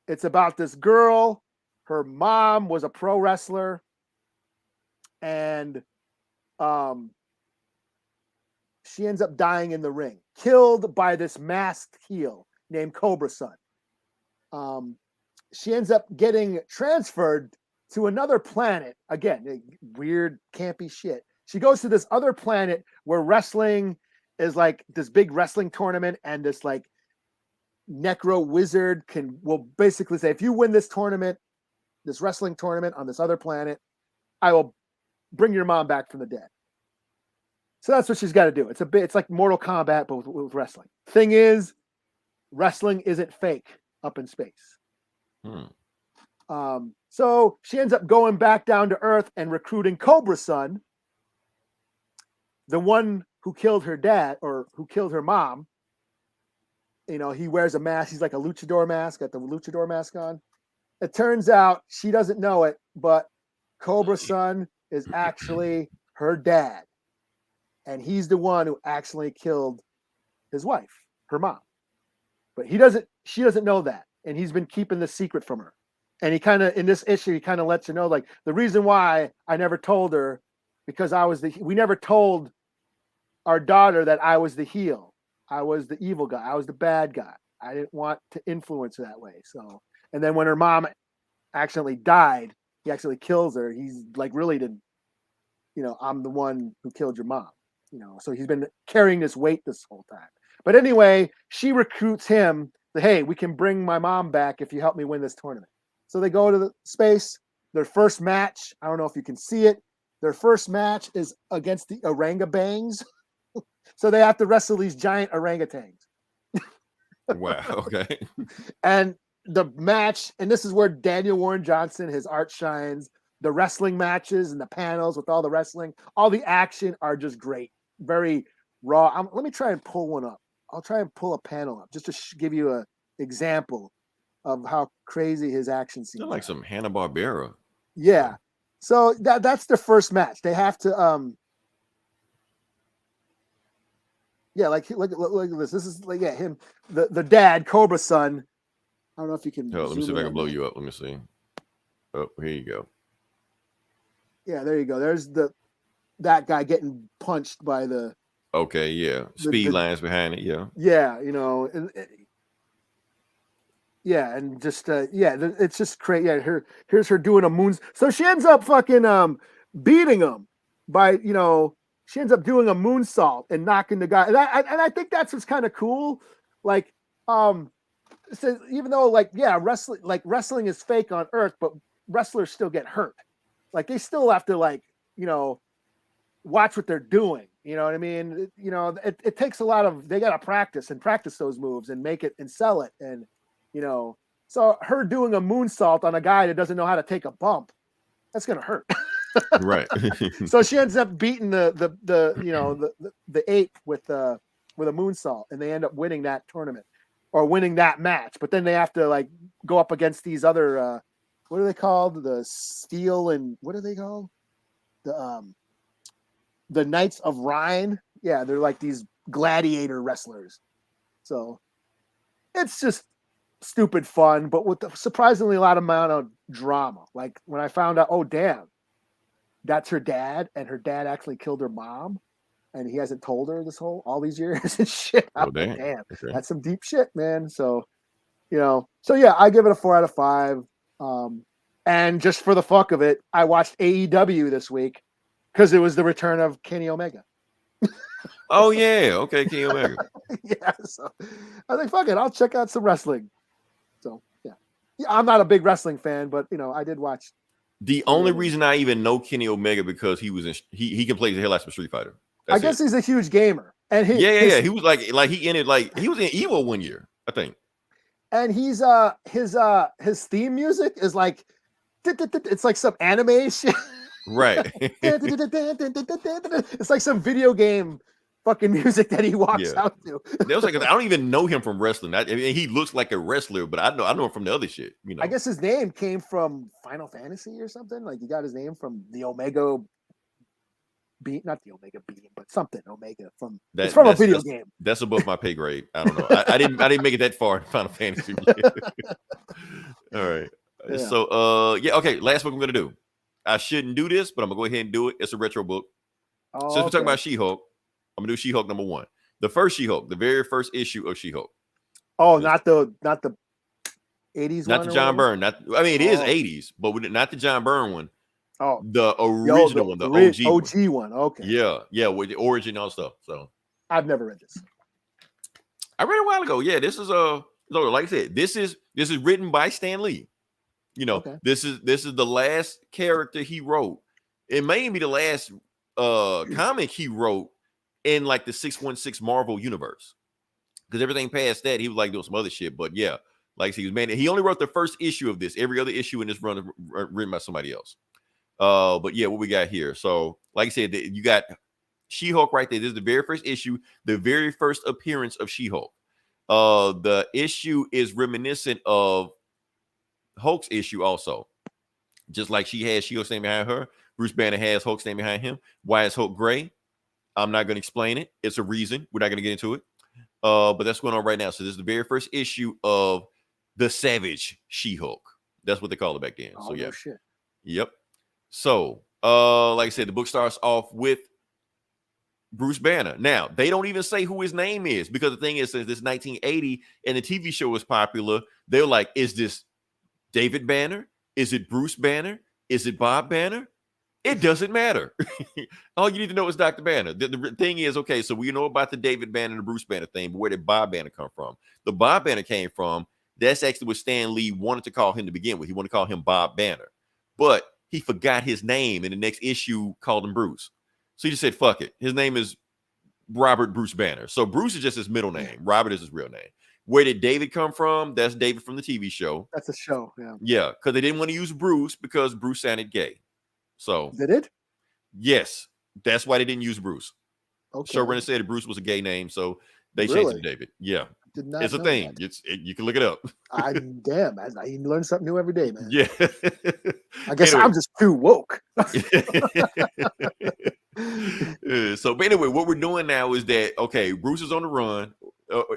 it's about this girl. Her mom was a pro wrestler. And she ends up dying in the ring, killed by this masked heel named Cobra Sun. She ends up getting transferred to another planet. Again, weird, campy shit. She goes to this other planet where wrestling is like this big wrestling tournament, and this like necro wizard will basically say, if you win this tournament, this wrestling tournament on this other planet, I will bring your mom back from the dead. So that's what she's got to do. It's like Mortal Kombat, but with wrestling. Thing is, wrestling isn't fake up in space. So she ends up going back down to Earth and recruiting Cobra Sun, the one who killed her dad or who killed her mom. He wears a mask. He's like a luchador mask, got the luchador mask on. It turns out she doesn't know it, but Cobra Sun is actually her dad. And he's the one who actually killed his wife, her mom. But she doesn't know that. And he's been keeping the secret from her. And he kind of, in this issue, he kind of lets her know, like, the reason why I never told her, because we never told our daughter that I was the heel. I was the evil guy. I was the bad guy. I didn't want to influence her that way. So, and then when her mom accidentally died, he actually kills her. He's like, really didn't, I'm the one who killed your mom. So he's been carrying this weight this whole time. But anyway, she recruits him. Hey, we can bring my mom back if you help me win this tournament. So they go to the space. Their first match, I don't know if you can see it. Their first match is against the orangutans. So they have to wrestle these giant orangutans. Wow. Okay. And the match, and this is where Daniel Warren Johnson, his art shines. The wrestling matches and the panels with all the wrestling, all the action are just great. very raw. Let me try and pull one up. I'll try and pull a panel up just to give you a example of how crazy his action scenes They're like some Hanna-Barbera. Yeah. So that's the first match. They have to yeah, like look at this. This is like him, the dad, Cobra's son. I don't know if you can. Oh, let me see if I can blow you up. Let me see. Oh, here you go. Yeah, there you go. There's that guy getting punched by the. Okay, yeah. Speed lines behind it, yeah. Yeah, yeah, and just it's just crazy. Yeah, here's her doing a moon. So she ends up fucking beating him by she ends up doing a moonsault and knocking the guy. And I think that's what's kind of cool. Like so even though wrestling is fake on Earth, but wrestlers still get hurt. Like they still have to watch what they're doing. You know what I mean? It takes a lot of, they got to practice those moves and make it and sell it. And, so her doing a moonsault on a guy that doesn't know how to take a bump, that's going to hurt. Right. So she ends up beating the ape with a moonsault, and they end up winning that tournament or winning that match. But then they have to go up against these other, what are they called? The steel and what are they called? The Knights of Rhine. Yeah, they're like these gladiator wrestlers. So it's just stupid fun, but with surprisingly a lot amount of drama. Like when I found out, oh damn, that's her dad, and her dad actually killed her mom, and he hasn't told her all these years and shit. Oh damn. Okay. That's some deep shit, man. So so yeah, I give it a 4 out of 5. And just for the fuck of it, I watched AEW this week because it was the return of Kenny Omega. Oh yeah, okay, Kenny Omega. Yeah, so I was like, fuck it, I'll check out some wrestling. So yeah, I'm not a big wrestling fan, but I did watch. The only reason I even know Kenny Omega because he was he can play the hell out of Street Fighter. I guess he's a huge gamer, and he was like he was in Evo one year, I think. And he's his theme music is like it's like some anime shit. Right. It's like some video game fucking music that he walks out to. That was like, I don't even know him from wrestling. I mean, he looks like a wrestler, but I know him from the other shit. I guess his name came from Final Fantasy or something. Like he got his name from the Omega Beam, not the Omega Beam, but something Omega from. It's from a video game. That's above my pay grade. I don't know. I didn't make it that far in Final Fantasy. All right. Yeah. So okay. Last book I'm gonna do. I shouldn't do this, but I'm gonna go ahead and do it. It's a retro book. Since we're talking about She-Hulk, I'm gonna do She-Hulk number 1. The first She-Hulk, the very first issue of She-Hulk. Oh, not the 80s not one. The John Byrne. It is 80s, but not the John Byrne one. Oh, the original one, the OG one. Okay. Yeah, with the origin and all stuff. So I've never read this. I read it a while ago. Yeah, this is like I said, this is written by Stan Lee. This is the last character he wrote. It may be the last comic he wrote in like the 616 Marvel universe, because everything past that he was like doing some other shit. But yeah, like he only wrote the first issue of this. Every other issue in this run is written by somebody else. But yeah, what we got here. So like I said, you got She-Hulk right there. This is the very first issue, the very first appearance of She-Hulk. The issue is reminiscent of Hulk's issue also. Just like she has She-Hulk standing behind her, Bruce Banner has Hulk standing behind him. Why is Hulk gray? I'm not going to explain it. It's a reason. We're not going to get into it. But that's going on right now. So this is the very first issue of the Savage She-Hulk. That's what they called it back then. So yeah. No shit. Yep. So like I said, the book starts off with Bruce Banner. Now, they don't even say who his name is, because the thing is, since this 1980 and the TV show was popular, they're like, is this David Banner? Is it Bruce Banner? Is it Bob Banner? It doesn't matter. All you need to know is Dr. Banner. The thing is, okay, so we know about the David Banner and the Bruce Banner thing, but where did Bob Banner come from? The Bob Banner came from, that's actually what Stan Lee wanted to call him to begin with. He wanted to call him Bob Banner. But he forgot his name, and the next issue called him Bruce. So he just said, fuck it. His name is Robert Bruce Banner. So Bruce is just his middle name. Robert is his real name. Where did David come from? That's David from the TV show. That's a show, yeah. Yeah, because they didn't want to use Bruce because Bruce sounded gay. So did it? Yes, that's why they didn't use Bruce. Okay. Showrunner said Bruce was a gay name, so they changed it to David. Yeah. Did not It's a know thing. that. You can look it up. I learn something new every day, man. Yeah. I guess Anyway. I'm just too woke. So, but anyway, what we're doing now is that, okay, Bruce is on the run.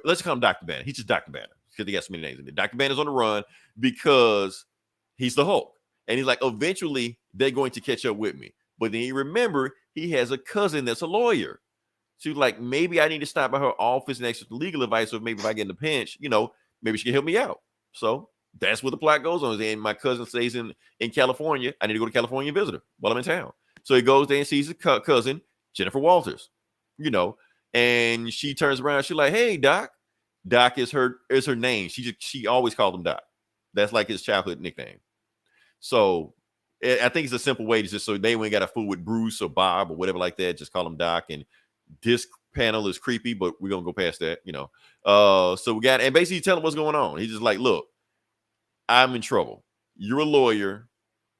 Let's call him Dr. Banner. He's just Dr. Banner because he got so many names in there. Dr. Banner's on the run because he's the Hulk. And he's like, eventually they're going to catch up with me. But then you remember he has a cousin that's a lawyer. So like, maybe I need to stop by her office and ask for legal advice. Or maybe if I get in a pinch, maybe she can help me out. So that's what the plot goes on. And my cousin stays in California. I need to go to California and visit her while I'm in town. So he goes there and sees his cousin, Jennifer Walters, and she turns around. She's like, hey, Doc. Doc is her name. She always called him Doc. That's like his childhood nickname. So I think it's a simple way to just so they ain't got a fool with Bruce or Bob or whatever like that. Just call him Doc. And this panel is creepy, but we're gonna go past that, So we got, and basically tell him what's going on. He's just like, look, I'm in trouble. You're a lawyer,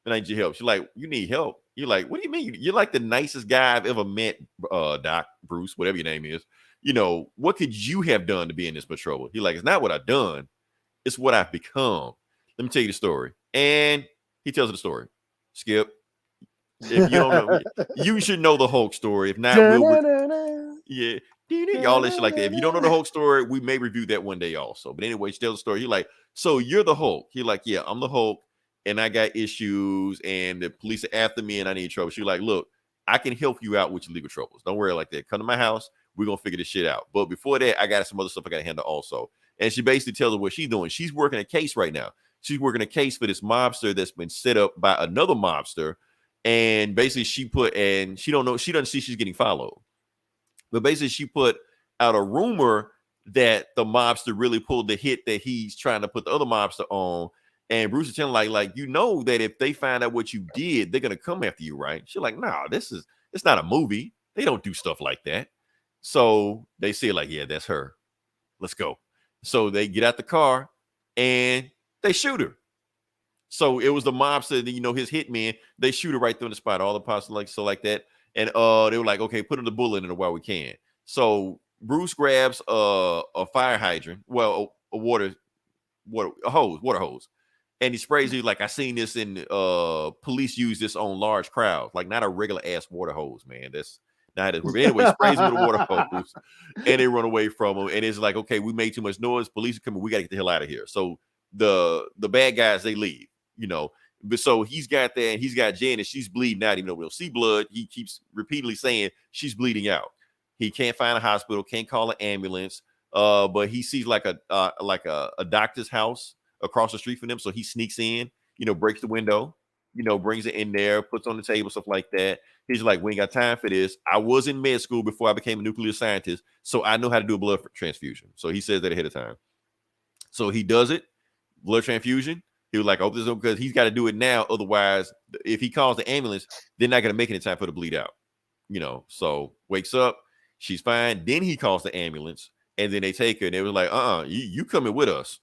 and I need your help. She's like, you need help? You're like, what do you mean? You're like the nicest guy I've ever met, Doc, Bruce, whatever your name is. What could you have done to be in this much trouble? He's like, it's not what I've done, it's what I've become. Let me tell you the story. And he tells the story. Skip. If you don't know, you should know the Hulk story. If not, yeah, y'all that shit like that. If you don't know the Hulk story, we may review that one day also. But anyway, she tells the story. He like, so you're the Hulk. He like, yeah, I'm the Hulk, and I got issues, and the police are after me, and I need trouble. She like, look, I can help you out with your legal troubles. Don't worry like that. Come to my house. We're gonna figure this shit out. But before that, I got some other stuff I gotta handle also. And she basically tells her what she's doing. She's working a case right now. She's working a case for this mobster that's been set up by another mobster. And basically she doesn't see she's getting followed. But basically she put out a rumor that the mobster really pulled the hit that he's trying to put the other mobster on. And Bruce is telling like, that if they find out what you did, they're going to come after you, right? She's like, nah, it's not a movie. They don't do stuff like that. So they say like, yeah, that's her. Let's go. So they get out the car and they shoot her. So it was the mobster, his hitman. They shoot her right through the spot. All the parts like that. And they were like, okay, put in the bullet in her while we can. So Bruce grabs a fire hydrant, well, a water hose, and he sprays it like, I seen this in police use this on large crowds, like not a regular ass water hose, man. That's not it. Anyway, sprays him with a water hose, and they run away from him. And it's like, okay, we made too much noise. Police are coming. We got to get the hell out of here. So the bad guys, they leave. But so he's got that, and he's got Jen, and she's bleeding out. Even though we don't see blood, he keeps repeatedly saying she's bleeding out. He can't find a hospital, can't call an ambulance. But he sees like a doctor's house across the street from them. So he sneaks in, breaks the window, brings it in there, puts on the table, stuff like that. He's like, we ain't got time for this. I was in med school before I became a nuclear scientist, so I know how to do a blood transfusion. So he says that ahead of time. So he does it, blood transfusion. He was like, oh, this is because he's got to do it now. Otherwise, if he calls the ambulance, they're not going to make it in time for the bleed out. So wakes up, she's fine. Then he calls the ambulance, and then they take her, and they was like, you coming with us.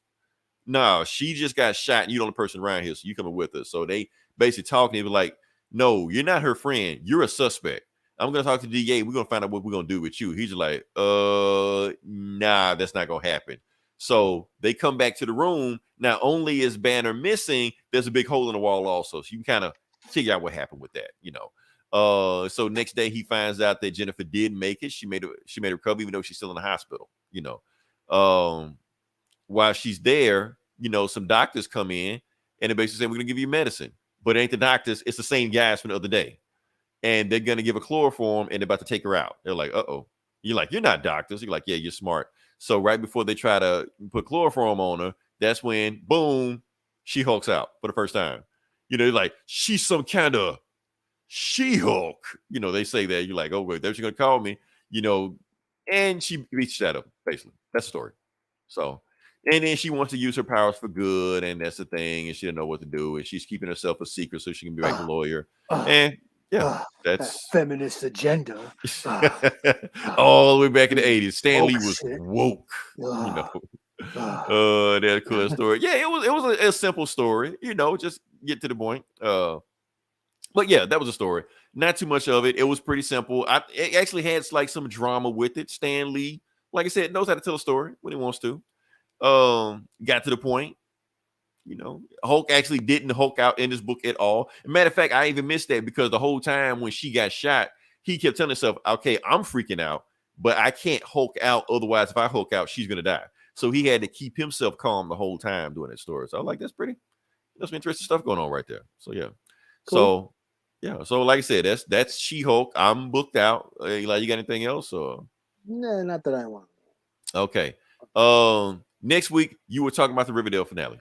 No, she just got shot, and you're the only person around here, so you coming with us. So they basically talking. They were like, no, you're not her friend. You're a suspect. I'm going to talk to the DA. We're going to find out what we're going to do with you. He's like, nah, that's not going to happen. So they come back to the room. Not only is Banner missing, there's a big hole in the wall also. So you can kind of figure out what happened with that, So next day he finds out that Jennifer did make it. She made a recovery, even though she's still in the hospital, While she's there, some doctors come in and they basically say, we're going to give you medicine. But it ain't the doctors. It's the same guys from the other day. And they're going to give a chloroform and they're about to take her out. They're like, uh-oh. You're like, you're not doctors. You're like, yeah, you're smart. So right before they try to put chloroform on her, that's when, boom, she hulks out for the first time. Like, she's some kind of She-Hulk. They say that. You're like, oh, wait, they're going to call me, and she beats that up, basically. That's the story. So, and then she wants to use her powers for good, and that's the thing, and she doesn't know what to do, and she's keeping herself a secret so she can be like a lawyer. And yeah, that's that feminist agenda. All the way back in the 80s. Stan Lee was woke. That's a cool story. Yeah, it was a simple story, just get to the point. But yeah, that was a story. Not too much of it. It was pretty simple. It actually had like some drama with it. Stan Lee, like I said, knows how to tell a story when he wants to. Got to the point. You know, Hulk actually didn't Hulk out in this book at all. Matter of fact, I even missed that because the whole time when she got shot, he kept telling himself, okay, I'm freaking out, but I can't Hulk out. Otherwise, if I Hulk out, she's going to die. So he had to keep himself calm the whole time doing that story. So I was like, that's some interesting stuff going on right there. So yeah. Cool. So like I said, that's She-Hulk. I'm booked out. Eli, you got anything else? Or no, not that I want. Okay. Next week you were talking about the Riverdale finale.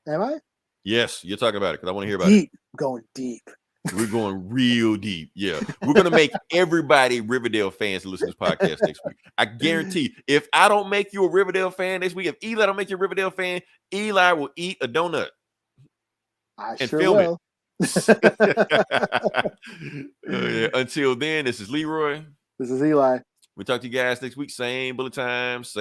Am I? Yes, you're talking about it because I want to hear about it. Going deep. We're going real deep. Yeah. We're going to make everybody Riverdale fans to listen to this podcast next week. I guarantee if I don't make you a Riverdale fan next week, if Eli don't make you a Riverdale fan, Eli will eat a donut. I and sure film will. Yeah. Until then, this is Leroy. This is Eli. We'll talk to you guys next week. Same bullet time, same.